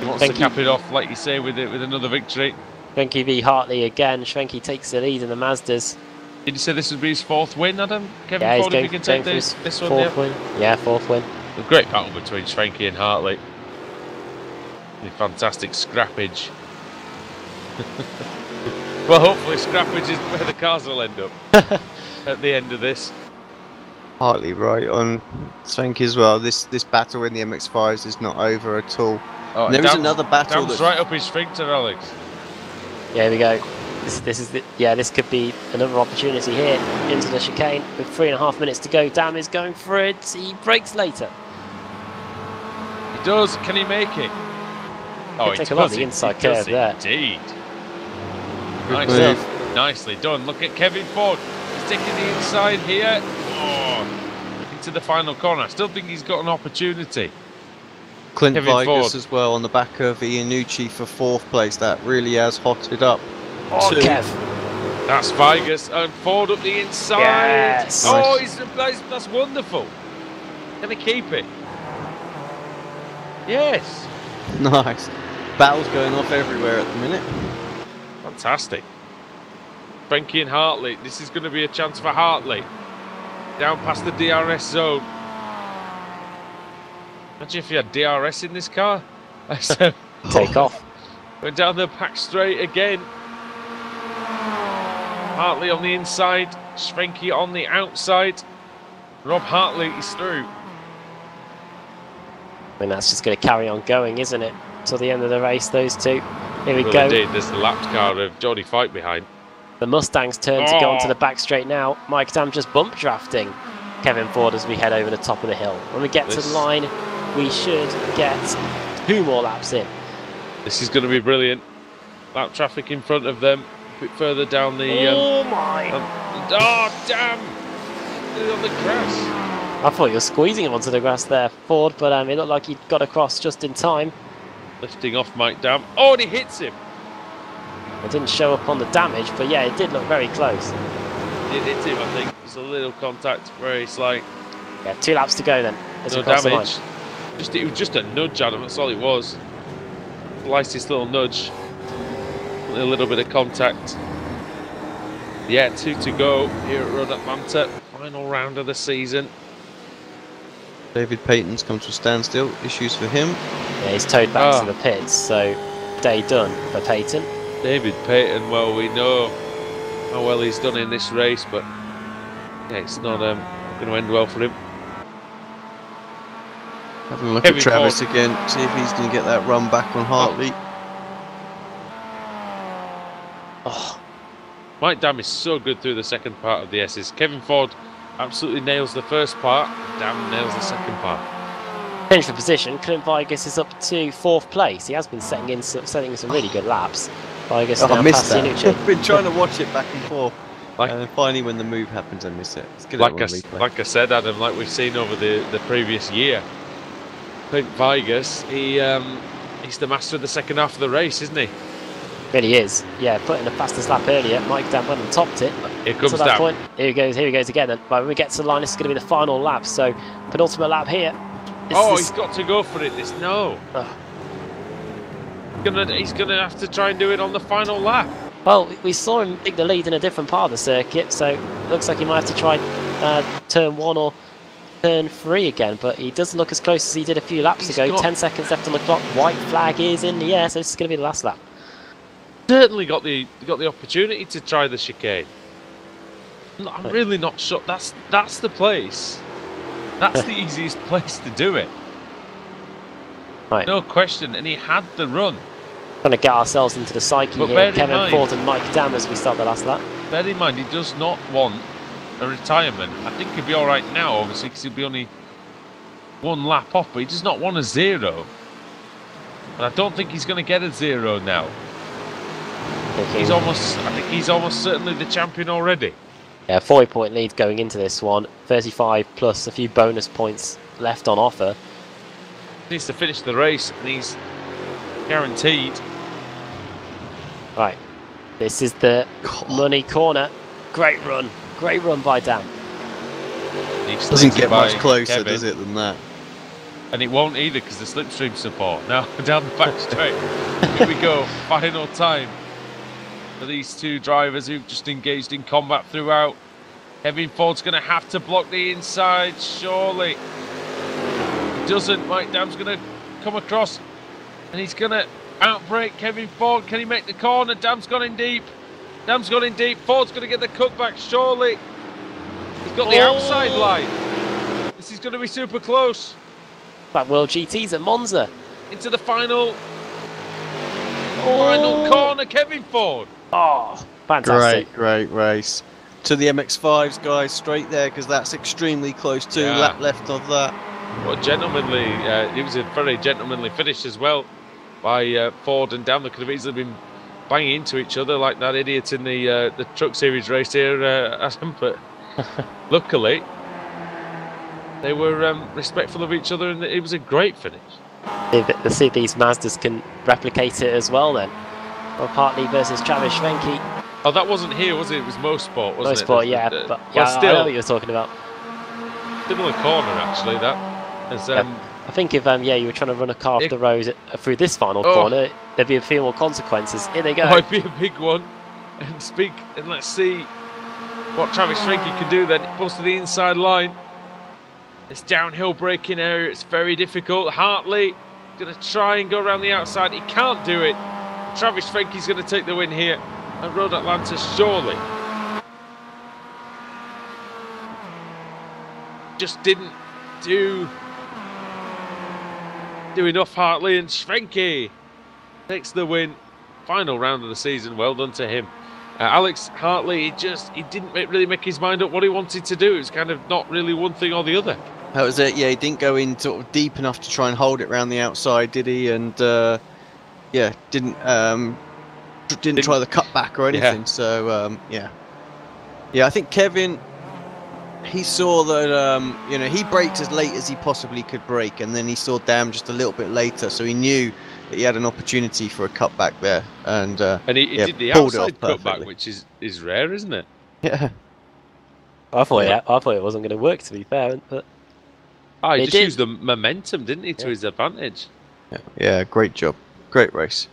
He wants to cap it off, like you say, with another victory. Schwenke v Hartley again. Schwenke takes the lead in the Mazdas. Did you say this would be his 4th win, Adam? Kevin yeah, Ford, if he can take this one, 4th win. Yeah, 4th win. A great battle between Schwenke and Hartley. The fantastic scrappage. Well, hopefully scrappage is where the cars will end up at the end of this. Hartley right on Schwenke as well. This battle in the MX-5s is not over at all. Oh, there is another battle that's right up his sphincter, Alex. Yeah, here we go. This could be another opportunity here into the chicane with 3.5 minutes to go. Dam is going for it. He brakes later. He does. Can he make it? Oh, he take a lot of the inside curve there. Indeed. Nicely done. Look at Kevin Ford. He's taking the inside here. Oh, looking to the final corner. I still think he's got an opportunity. Clint Vigus as well on the back of Iannucci for 4th place. That really has hotted up. Oh, Kev. That's Vigus and Ford up the inside. Yes. Oh, that's wonderful. Can he keep it? Yes. Nice. Battles going off everywhere at the minute. Fantastic. Frankie and Hartley. This is going to be a chance for Hartley. Down past the DRS zone. Imagine if you had DRS in this car. Take off. Went down the back straight again. Hartley on the inside. Frankie on the outside. Rob Hartley is through. I mean, that's just going to carry on going, isn't it? Till the end of the race, those two. Here we go. Indeed, there's the lapped car of Geordie Fight behind. The Mustang's turn to go onto the back straight now. Mike Dam just bump drafting Kevin Ford as we head over the top of the hill. When we get to the line, we should get 2 more laps in. This is going to be brilliant. Lap traffic in front of them. A bit further down the... oh my! Oh, damn! They're on the grass. I thought you were squeezing him onto the grass there, Ford, but it looked like he got across just in time. Lifting off Mike Dam. Oh, and he hits him. It didn't show up on the damage, but yeah, it did look very close. It hit him, I think. It's a little contact, very slight. Yeah, 2 laps to go then. No damage. It was just a nudge, Adam. That's all it was. Slightest little nudge. A little bit of contact. Yeah, 2 to go here at Road Atlanta. Final round of the season. David Payton's come to a standstill. Issues for him. Yeah, he's towed back to the pits, so day done for Payton. David Payton, well, we know how well he's done in this race, but yeah, it's not going to end well for him. Having a look at Travis again, see if he's going to get that run back on Hartley. Oh. Mike Dam is so good through the second part of the S's. Kevin Ford absolutely nails the first part, Dam nails the second part. Change for position, Clint Vigas is up to 4th place. He has been setting some really good laps. Vigas now past Inucci. I've been trying to watch it back and forth. And then finally when the move happens I miss it. It's good like I said, Adam, like we've seen over the previous year, Clint Vigas, he's the master of the second half of the race, isn't he? Really is. Yeah, putting the fastest lap earlier. Mike Dam went and topped it. Here comes to that Dam. point. Here he goes again. And when we get to the line, this is going to be the final lap. So, penultimate lap here. He's got to go for it. He's gonna have to try and do it on the final lap. Well, we saw him take the lead in a different part of the circuit, so it looks like he might have to try turn 1 or turn 3 again. But he doesn't look as close as he did a few laps ago. 10 seconds left on the clock. White flag is in the air, so this is going to be the last lap. Certainly got the opportunity to try the chicane. I'm really not sure. That's the place. That's the easiest place to do it. Right. No question. And he had the run. Trying to get ourselves into the psyche here. Kevin Ford and Mike Dam as we start the last lap. Bear in mind, he does not want a retirement. I think he'll be all right now, obviously, because he'll be only 1 lap off, but he does not want a 0. And I don't think he's going to get a 0 now. I think he's almost certainly the champion already. Yeah, 40-point lead going into this one. 35 plus a few bonus points left on offer. He needs to finish the race, and he's guaranteed. Right, this is the money corner. Great run by Dam. Doesn't get much closer, does it, than that? And it won't either, because the slipstream support. Now down the back straight. Here we go, final time for these 2 drivers who've just engaged in combat throughout. Kevin Ford's going to have to block the inside, surely. He doesn't. Mike Dam's going to come across, and he's going to outbrake Kevin Ford. Can he make the corner? Dam's gone in deep. Ford's going to get the cutback, surely. He's got the outside line. This is going to be super close. That World GT's at Monza. Into the final corner, Kevin Ford. Oh, fantastic. Great race. To the MX-5s, guys, straight there, because that's extremely close too. Lap left of that. What a gentlemanly, it was a very gentlemanly finish as well by Ford and Dam. They could have easily been banging into each other like that idiot in the Truck Series race here, Adam, but luckily they were respectful of each other, and it was a great finish. Let's see if these Mazdas can replicate it as well then. Well, Hartley versus Travis Schwenke. Oh, that wasn't here, was it? It was Mosport, wasn't it? Mosport, yeah. But yeah, still, I know what you're talking about. Similar corner, actually, that. As, I think if you were trying to run a car off the road through this final corner, there'd be a few more consequences. Here they go. Might be a big one. And let's see what Travis Frankie can do then. It pulls to the inside line. This downhill braking area, it's very difficult. Hartley going to try and go around the outside. He can't do it. Travis Frankie's going to take the win here at Road Atlanta, surely. Just didn't do enough, Hartley, and Schwenke takes the win. Final round of the season, well done to him. Alex Hartley, he didn't really make his mind up what he wanted to do. It was kind of not really one thing or the other. That was it. Yeah, he didn't go in sort of deep enough to try and hold it around the outside, did he? And didn't try the cutback or anything. So I think Kevin, he saw that he braked as late as he possibly could brake, and then he saw Dam just a little bit later, so he knew that he had an opportunity for a cutback there, and he did the outside cutback, which is rare, isn't it? Yeah. I thought it wasn't going to work, to be fair, but he just used the momentum, didn't he, to his advantage? Yeah, great job, great race.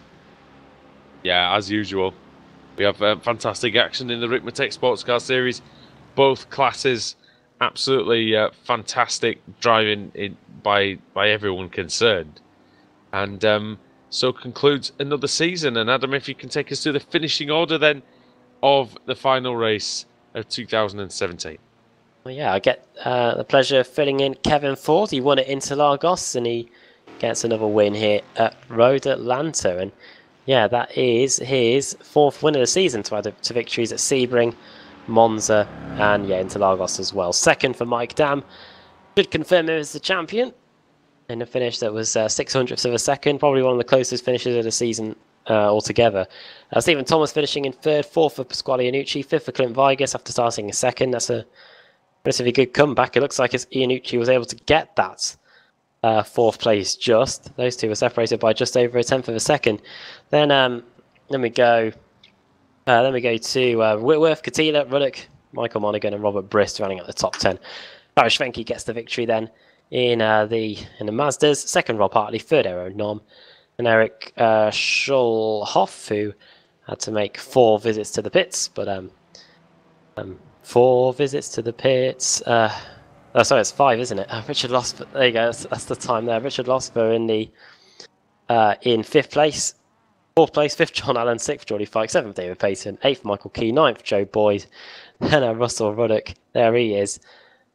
Yeah, as usual, we have fantastic action in the Ricmotech Sports Car Series. Both classes, absolutely fantastic driving by everyone concerned. And so concludes another season. And Adam, if you can take us through the finishing order then of the final race of 2017. Well, yeah, I get the pleasure of filling in Kevin Ford. He won at Interlagos, and he gets another win here at Road Atlanta. And yeah, that is his 4th win of the season to add to victories at Sebring, Monza, and Interlagos as well. 2nd for Mike Dam. Should confirm him as the champion in a finish that was 600ths of a second, probably one of the closest finishes of the season altogether. Stephen Thomas finishing in 3rd, 4th for Pasquale Iannucci, 5th for Clint Vigas after starting in 2nd. That's a relatively good comeback. It looks like Iannucci was able to get that 4th place just. Those two were separated by just over a 10th of a second. Then we go to Whitworth, Katila, Ruddock, Michael Monaghan, and Robert Brist running at the top 10. Paris Schwenke gets the victory then in the Mazdas. 2nd, Rob Hartley. 3rd, Aero Nom. And Eric Schulhoff, who had to make 4 visits to the pits, but 4 visits to the pits. Sorry, it's 5, isn't it? Richard Losper. There you go. That's the time there. Richard Losper in 5th place. 4th place, 5th John Allen, 6th Geordie Fike, 7th David Payton, 8th Michael Key, 9th Joe Boyd, then Russell Ruddock, there he is,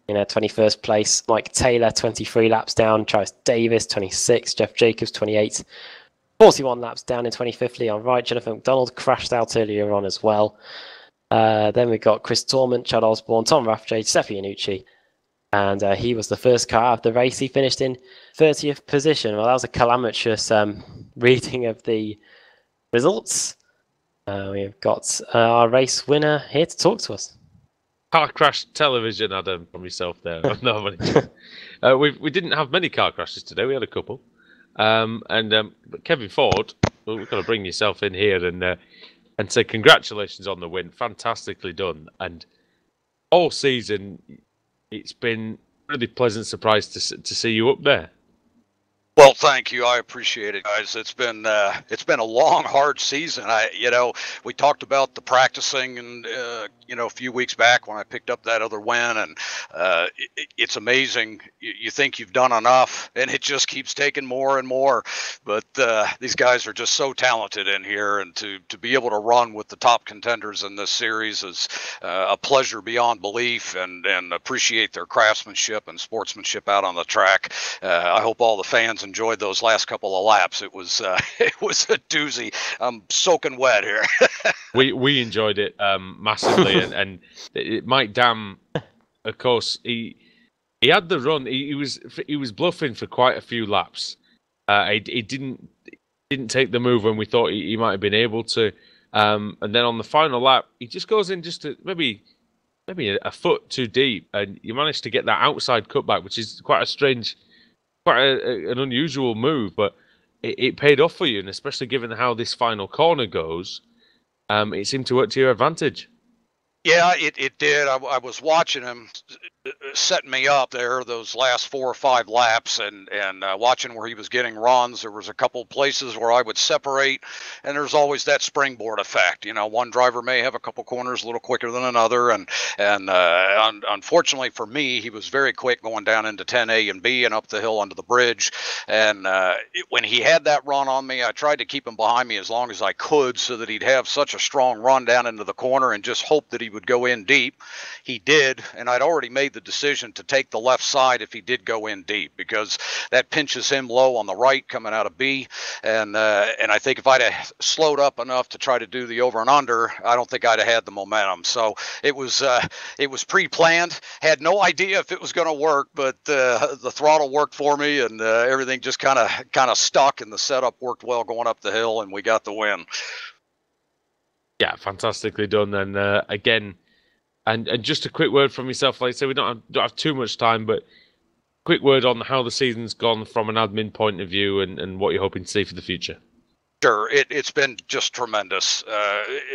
in 21st place. Mike Taylor, 23 laps down, Travis Davis, 26, Jeff Jacobs, 28, 41 laps down in 25th, Leon Wright, Jonathan McDonald crashed out earlier on as well. Then we've got Chris Tormont, Chad Osborne, Tom Rathjade, Steffi Iannucci, and he was the first car out of the race. He finished in 30th position. Well, that was a calamitous reading of the results. We've got our race winner here to talk to us. Car crash television, Adam, from yourself there. No, we didn't have many car crashes today. We had a couple. But Kevin Ford, we've got to bring yourself in here and say congratulations on the win. Fantastically done. And all season, it's been a really pleasant surprise to see you up there. Well, thank you. I appreciate it, guys. It's been a long, hard season. We talked about the practicing and a few weeks back when I picked up that other win, and it's amazing. You think you've done enough, and it just keeps taking more and more. But these guys are just so talented in here, and to be able to run with the top contenders in this series is a pleasure beyond belief, and appreciate their craftsmanship and sportsmanship out on the track. I hope all the fans enjoyed those last couple of laps. It was a doozy. I'm soaking wet here. we enjoyed it massively, and Mike Dam, of course, he had the run. He was bluffing for quite a few laps. He didn't take the move when we thought he might have been able to, and then on the final lap, he just goes in just maybe a foot too deep, and you managed to get that outside cutback, which is quite a strange. An unusual move, but it paid off for you, and especially given how this final corner goes, it seemed to work to your advantage. Yeah, it did. I was watching him setting me up there those last 4 or 5 laps, and watching where he was getting runs. There was a couple places where I would separate, and there's always that springboard effect. You know, one driver may have a couple corners a little quicker than another, and unfortunately for me, he was very quick going down into 10A and B and up the hill under the bridge. And when he had that run on me, I tried to keep him behind me as long as I could so that he'd have such a strong run down into the corner and just hope that he would go in deep. He did, and I'd already made the decision to take the left side if he did go in deep, because that pinches him low on the right coming out of B. And I think if I'd have slowed up enough to try to do the over and under, I don't think I'd have had the momentum. So it was pre-planned. Had no idea if it was going to work, but the throttle worked for me, and everything just kind of stuck, and the setup worked well going up the hill, and we got the win. Yeah, fantastically done. And again, and just a quick word from yourself. Like I say, we don't have too much time, but quick word on how the season's gone from an admin point of view, and what you're hoping to see for the future. Sure, it's been just tremendous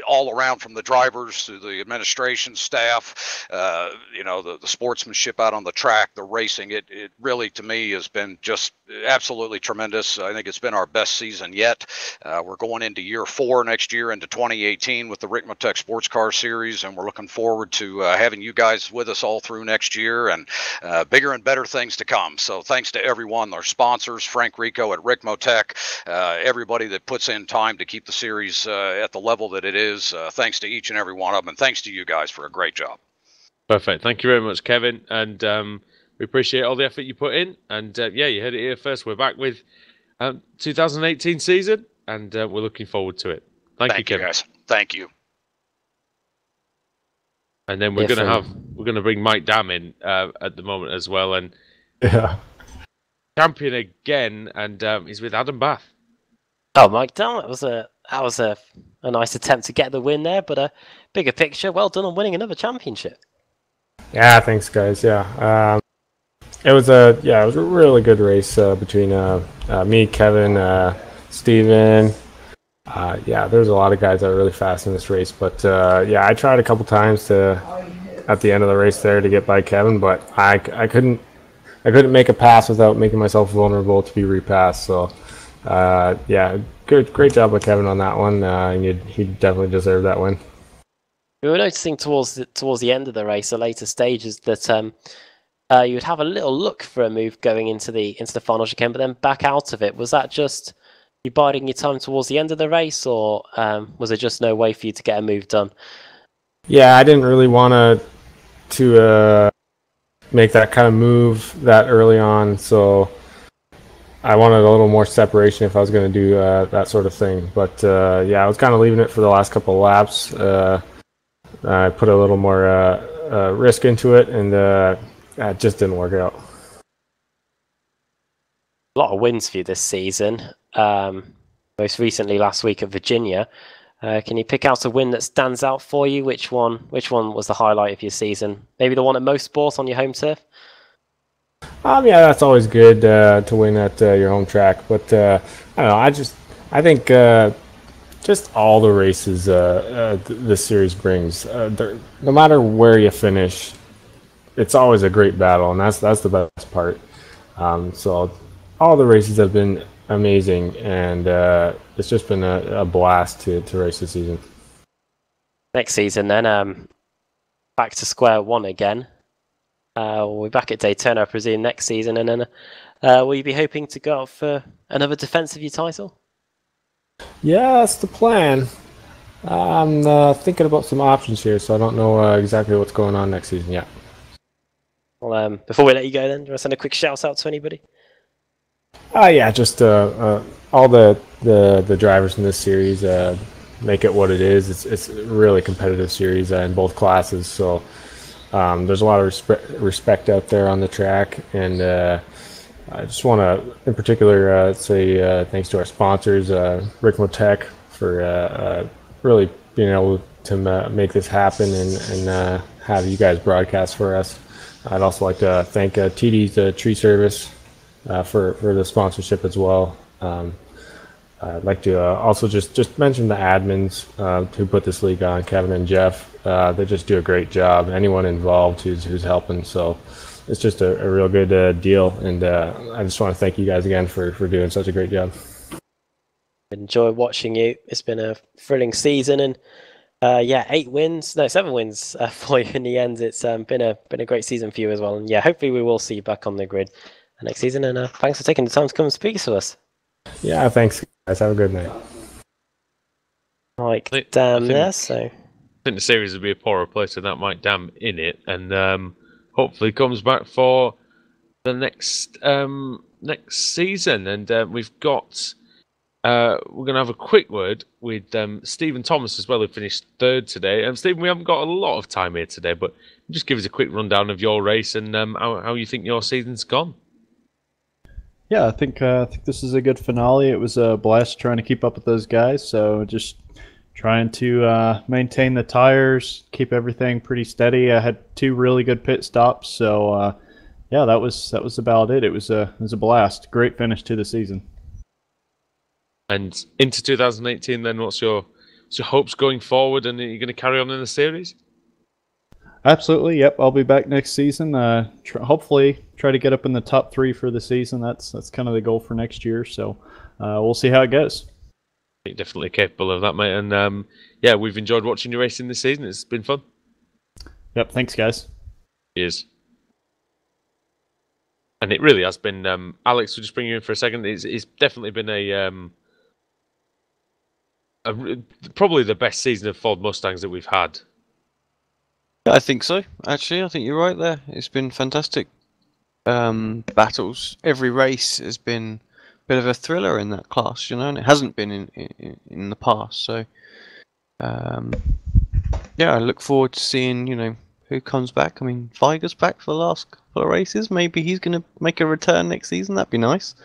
all around, from the drivers to the administration staff, the sportsmanship out on the track, the racing. It really, to me, has been just absolutely tremendous. I think it's been our best season yet. We're going into year 4 next year, into 2018 with the Ricmotech Sports Car Series, and we're looking forward to having you guys with us all through next year, and bigger and better things to come. So thanks to everyone, our sponsors, Frank Rico at Ricmotech, everybody that puts in time to keep the series at the level that it is. Thanks to each and every one of them, and thanks to you guys for a great job. Perfect. Thank you very much, Kevin. And we appreciate all the effort you put in. And yeah, you heard it here first. We're back with 2018 season, and we're looking forward to it. Thank you, Kevin. Guys. Thank you. And then we're going to bring Mike Dam in at the moment as well, and champion again, and he's with Adam Bath. Oh, Mike Dam, that was a nice attempt to get the win there, but a bigger picture. Well done on winning another championship. Yeah, thanks, guys. Yeah, it was a really good race between me, Kevin, Steven. There's a lot of guys that are really fast in this race, but I tried a couple times at the end of the race there to get by Kevin, but I couldn't make a pass without making myself vulnerable to be repassed. So great job by Kevin on that one. He definitely deserved that win. We were noticing towards the end of the race, the later stages, that you would have a little look for a move going into the final chicane, but then back out of it. Was that just you biding your time towards the end of the race, or was there just no way for you to get a move done? Yeah, I didn't really want to make that kind of move that early on, so I wanted a little more separation if I was going to do that sort of thing. But I was kind of leaving it for the last couple of laps. I put a little more risk into it, and it just didn't work out. A lot of wins for you this season. Most recently last week at Virginia. Can you pick out a win that stands out for you? Which one was the highlight of your season? Maybe the one at Motorsport on your home turf? That's always good to win at your home track. But I don't know. I think just all the races this series brings, no matter where you finish, it's always a great battle, and that's the best part. So all the races have been amazing, and it's just been a blast to race this season. Next season, then back to square one again. We'll be back at Daytona, I presume, next season, and then will you be hoping to go up for another defense of your title? Yeah, that's the plan. I'm thinking about some options here, so I don't know exactly what's going on next season yet. Well, before we let you go, then, do you want to send a quick shout out to anybody? Just all the drivers in this series make it what it is. It's a really competitive series in both classes, so there's a lot of respect out there on the track, and I just want to, in particular, say thanks to our sponsors, Ricmotech, for really being able to make this happen and have you guys broadcast for us. I'd also like to thank TD's Tree Service for the sponsorship as well. I'd like to also just mention the admins who put this league on, Kevin and Jeff. They just do a great job. Anyone involved who's helping, so it's just a real good deal. And I just want to thank you guys again for doing such a great job. Enjoy watching you. It's been a thrilling season, and 7 wins for you in the end. It's been a great season for you as well. And yeah, hopefully we will see you back on the grid next season. And thanks for taking the time to come and speak to us. Yeah, thanks guys. Have a good night. Mike Dam there, so I think the series will be a poorer place with that Mike Dam in it, and hopefully comes back for the next season. And we've got we're going to have a quick word with Stephen Thomas as well, who finished third today. And Stephen, we haven't got a lot of time here today, but just give us a quick rundown of your race and how you think your season's gone. Yeah, I think this is a good finale. It was a blast trying to keep up with those guys. So just trying to maintain the tires, keep everything pretty steady. I had 2 really good pit stops. So yeah, that was about it. It was a blast. Great finish to the season. And into 2018, then what's your hopes going forward? And are you going to carry on in the series? Absolutely. Yep. I'll be back next season. Hopefully, try to get up in the top 3 for the season. That's kind of the goal for next year. So we'll see how it goes. You're definitely capable of that, mate. And yeah, we've enjoyed watching you racing this season. It's been fun. Yep. Thanks, guys. Cheers. And it really has been. Alex, we'll just bring you in for a second. It's definitely been probably the best season of Ford Mustangs that we've had. I think so. Actually, I think you're right there. It's been fantastic. Battles. Every race has been a bit of a thriller in that class, and it hasn't been in the past. So, yeah, I look forward to seeing, who comes back. I mean, Viger's back for the last couple of races. Maybe he's going to make a return next season. That'd be nice.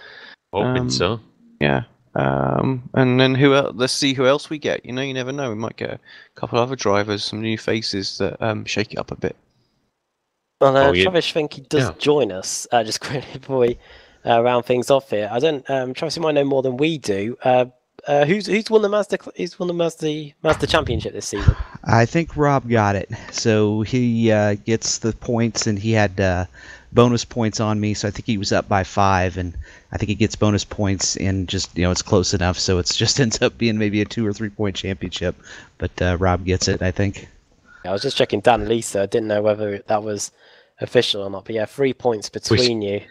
Hoping so. Yeah. And then who else? Let's see who else we get. You never know. We might get a couple other drivers, some new faces that shake it up a bit. Well, Travis Schwenke does join us. Just quickly before we round things off here. I don't. Travis, you might know more than we do. Who's won the Mazda? Who's won the Mazda Championship this season? I think Rob got it. So he gets the points, and he had bonus points on me. So I think he was up by 5, and I think he gets bonus points, and just it's close enough. So it just ends up being maybe a 2 or 3 point championship. But Rob gets it, I think. I was just checking Dan Lisa. I didn't know whether that was official or not. But yeah, 3 points between you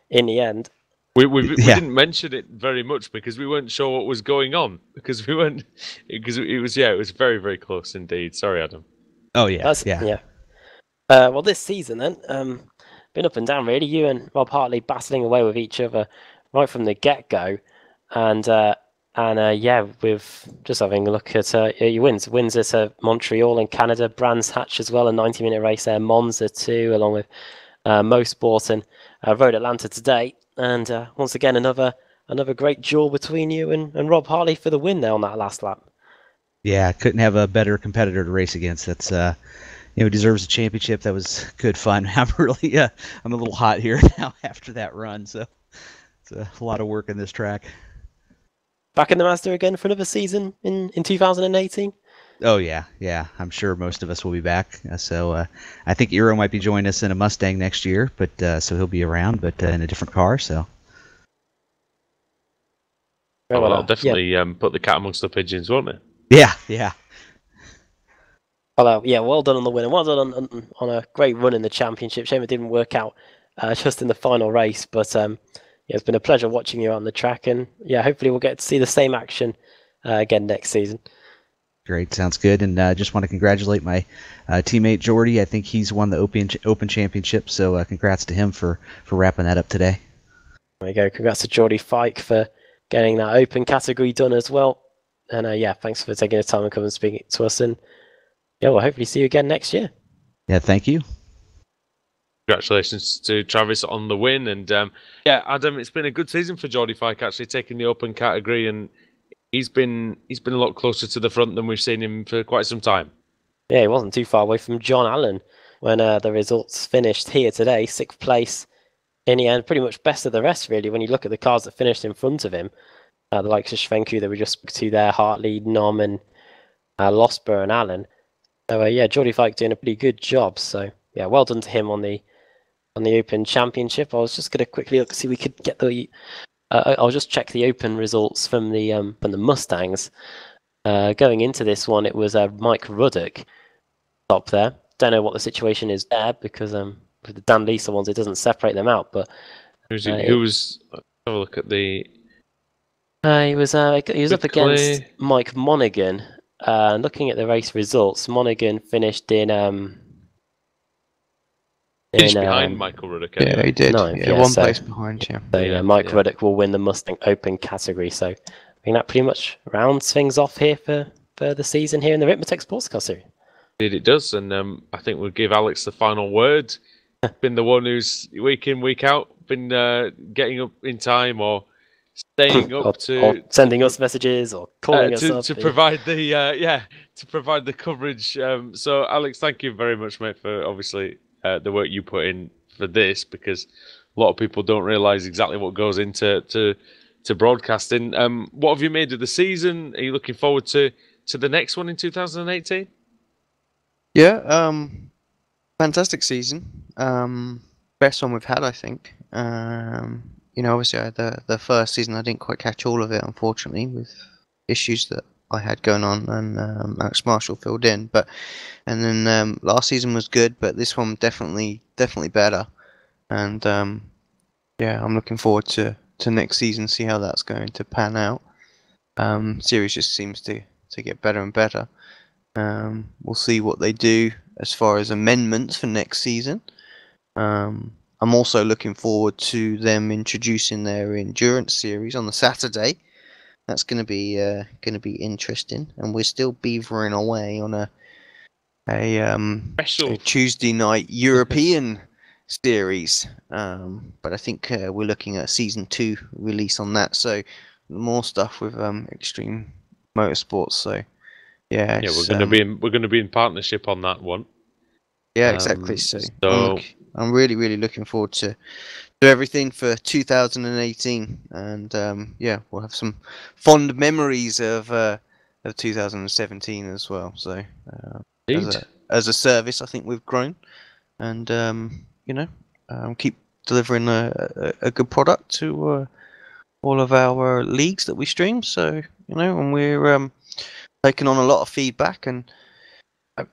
in the end. We didn't mention it very much because we weren't sure what was going on because it was very, very close indeed. Sorry, Adam. Oh yeah, yeah. Well, this season then, been up and down really. You and Rob Hartley battling away with each other right from the get-go, and with just having a look at your wins at Montreal in Canada, Brands Hatch as well, a 90-minute race there, Monza too, along with Mo Sport and Road Atlanta today. And once again, another great duel between you and Rob Hartley for the win there on that last lap. Yeah, couldn't have a better competitor to race against. That's deserves a championship. That was good fun. I'm really I'm a little hot here now after that run. So it's a lot of work in this track. Back in the Mazda again for another season in 2018. Oh yeah. I'm sure most of us will be back. So I think Eero might be joining us in a Mustang next year, but so he'll be around, but in a different car. So. Well, I'll definitely put the cat amongst the pigeons, won't it? Yeah. Well, well done on the win, and well done on a great run in the championship. Shame it didn't work out just in the final race, but it's been a pleasure watching you on the track, and hopefully we'll get to see the same action again next season. Great, sounds good, and just want to congratulate my teammate Jordy. I think he's won the Open Championship, so congrats to him for wrapping that up today. There you go. Congrats to Jordy Fike for getting that Open category done as well. And thanks for taking the time and coming and speaking to us. And we'll hopefully see you again next year. Yeah, thank you. Congratulations to Travis on the win, and Adam, it's been a good season for Jordy Fike actually taking the Open category, and he's been a lot closer to the front than we've seen him for quite some time. Yeah, he wasn't too far away from John Allen when the results finished here today. 6th place in the end, pretty much best of the rest really when you look at the cars that finished in front of him. the likes of Shvenku that we just spoke to there, Hartley, Nom, and Losber and Allen. So yeah, Geordie Fike doing a pretty good job. So yeah, well done to him on the Open Championship. I was just going to quickly look to see if we could get the. I'll just check the Open results from the Mustangs. Going into this one, it was Mike Ruddock top there. Don't know what the situation is there because with the Dan Lisa ones, it doesn't separate them out. But who was? Let's have a look at the. He was up against Mike Monaghan. Looking at the race results, Monaghan finished in behind Michael Ruddock. Yeah, he did. One place behind. Yeah. So Mike Ruddock will win the Mustang Open category. So I think that pretty much rounds things off here for the season here in the Ricmotech Sports Car Series. Indeed, it does, and I think we'll give Alex the final word. Been the one who's week in, week out, been getting up in time or staying up or sending us messages or calling us up to provide the coverage. So Alex, thank you very much, mate, for obviously the work you put in for this, because a lot of people don't realise exactly what goes into broadcasting. What have you made of the season? Are you looking forward to the next one in 2018? Yeah, fantastic season. Best one we've had, I think. Obviously, the first season I didn't quite catch all of it, unfortunately, with issues that I had going on, and Alex Marshall filled in. And then last season was good, but this one definitely better. And I'm looking forward to next season, see how that's going to pan out. Series just seems to get better and better. We'll see what they do as far as amendments for next season. I'm also looking forward to them introducing their endurance series on the Saturday. That's going to be interesting, and we're still beavering away on a Tuesday night European series. But I think we're looking at a season 2 release on that. So more stuff with Extreme Motorsports. So yeah, we're going to be in partnership on that one. Yeah, exactly. So I'm really looking forward to everything for 2018, and we'll have some fond memories of 2017 as well. So as a service, I think we've grown, and keep delivering a good product to all of our leagues that we stream. So and we're taking on a lot of feedback, and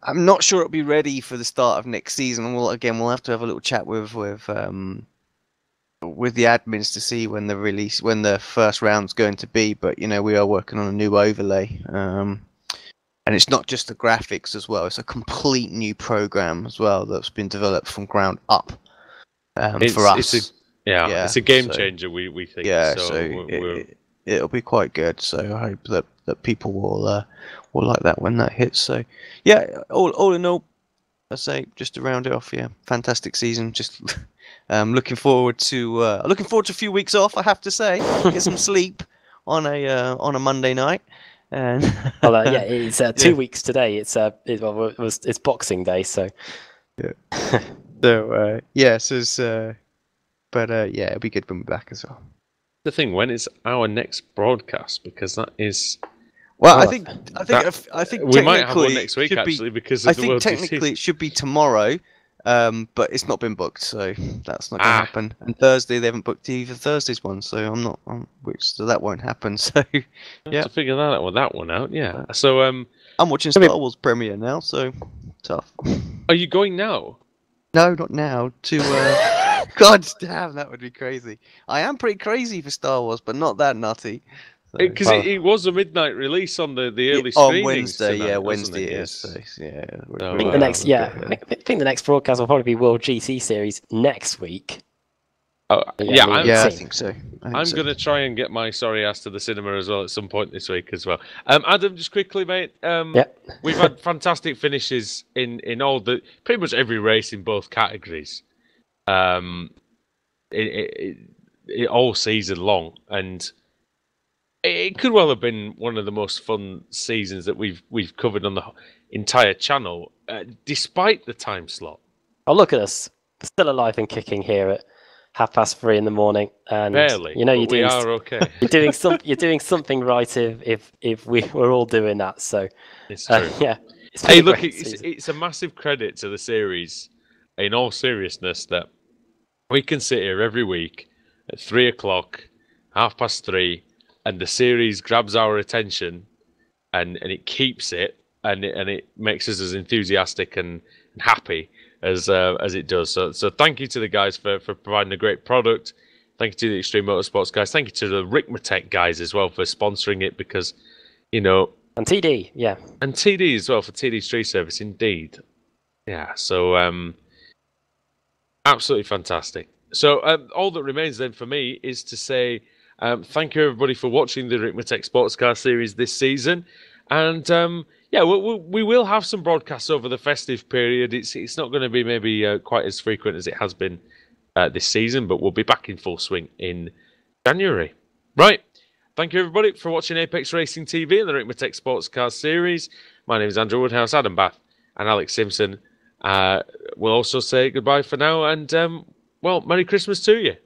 I'm not sure it'll be ready for the start of next season. We'll have to have a little chat with the admins to see when the first round's going to be. But we are working on a new overlay, and it's not just the graphics as well. It's a complete new program as well that's been developed from ground up for us. It's a game changer. We think. Yeah, it'll be quite good. So I hope that people will like that when that hits. So yeah, all in all, I say, just to round it off, fantastic season. Just looking forward to a few weeks off. I have to say, get some sleep on a Monday night. And it's 2 weeks today. It's Boxing Day, so yeah. It'll be good when we're back as well. The thing, when is our next broadcast? Because that is. Well, I think we might have one next week actually, because of the World technically it should be tomorrow, but it's not been booked, so that's not going to happen. And Thursday they haven't booked either Thursday's one, so so that won't happen. So to figure that one out. Yeah. So I'm watching Star Wars premiere now, so tough. Are you going now? No, not now. God damn, that would be crazy. I am pretty crazy for Star Wars, but not that nutty. Because it was a midnight release on the early screenings on Wednesday. Tonight, Wednesday is. So, I think the next broadcast will probably be World GT Series next week. I think so. I'm going to try and get my sorry ass to the cinema as well at some point this week as well. Adam, just quickly, mate. We've had fantastic finishes in pretty much every race in both categories, all season long, and it could well have been one of the most fun seasons that we've covered on the entire channel, despite the time slot. Oh, look at us. We're still alive and kicking here at 3:30 in the morning, and Barely, you know but we are okay. you're doing something right if we were all doing that. So It's true. yeah. Hey, look, it's a massive credit to the series, in all seriousness, that we can sit here every week at 3 o'clock, 3:30, and the series grabs our attention, and it keeps it, and it makes us as enthusiastic and happy as it does. So thank you to the guys for providing a great product. Thank you to the Extreme Motorsports guys. Thank you to the Ricmotech guys as well for sponsoring it, because, you know. And TD, yeah. And TD as well for TD's tree service, indeed. Yeah, so absolutely fantastic. So all that remains then for me is to say thank you everybody for watching the Ricmotech Sports Car Series this season. And yeah, we will have some broadcasts over the festive period. It's not going to be maybe quite as frequent as it has been this season, but we'll be back in full swing in January. Right. Thank you, everybody, for watching Apex Racing TV and the Ricmotech Sports Car Series. My name is Andrew Woodhouse, Adam Bath, and Alex Simpson. We'll also say goodbye for now, and, well, Merry Christmas to you.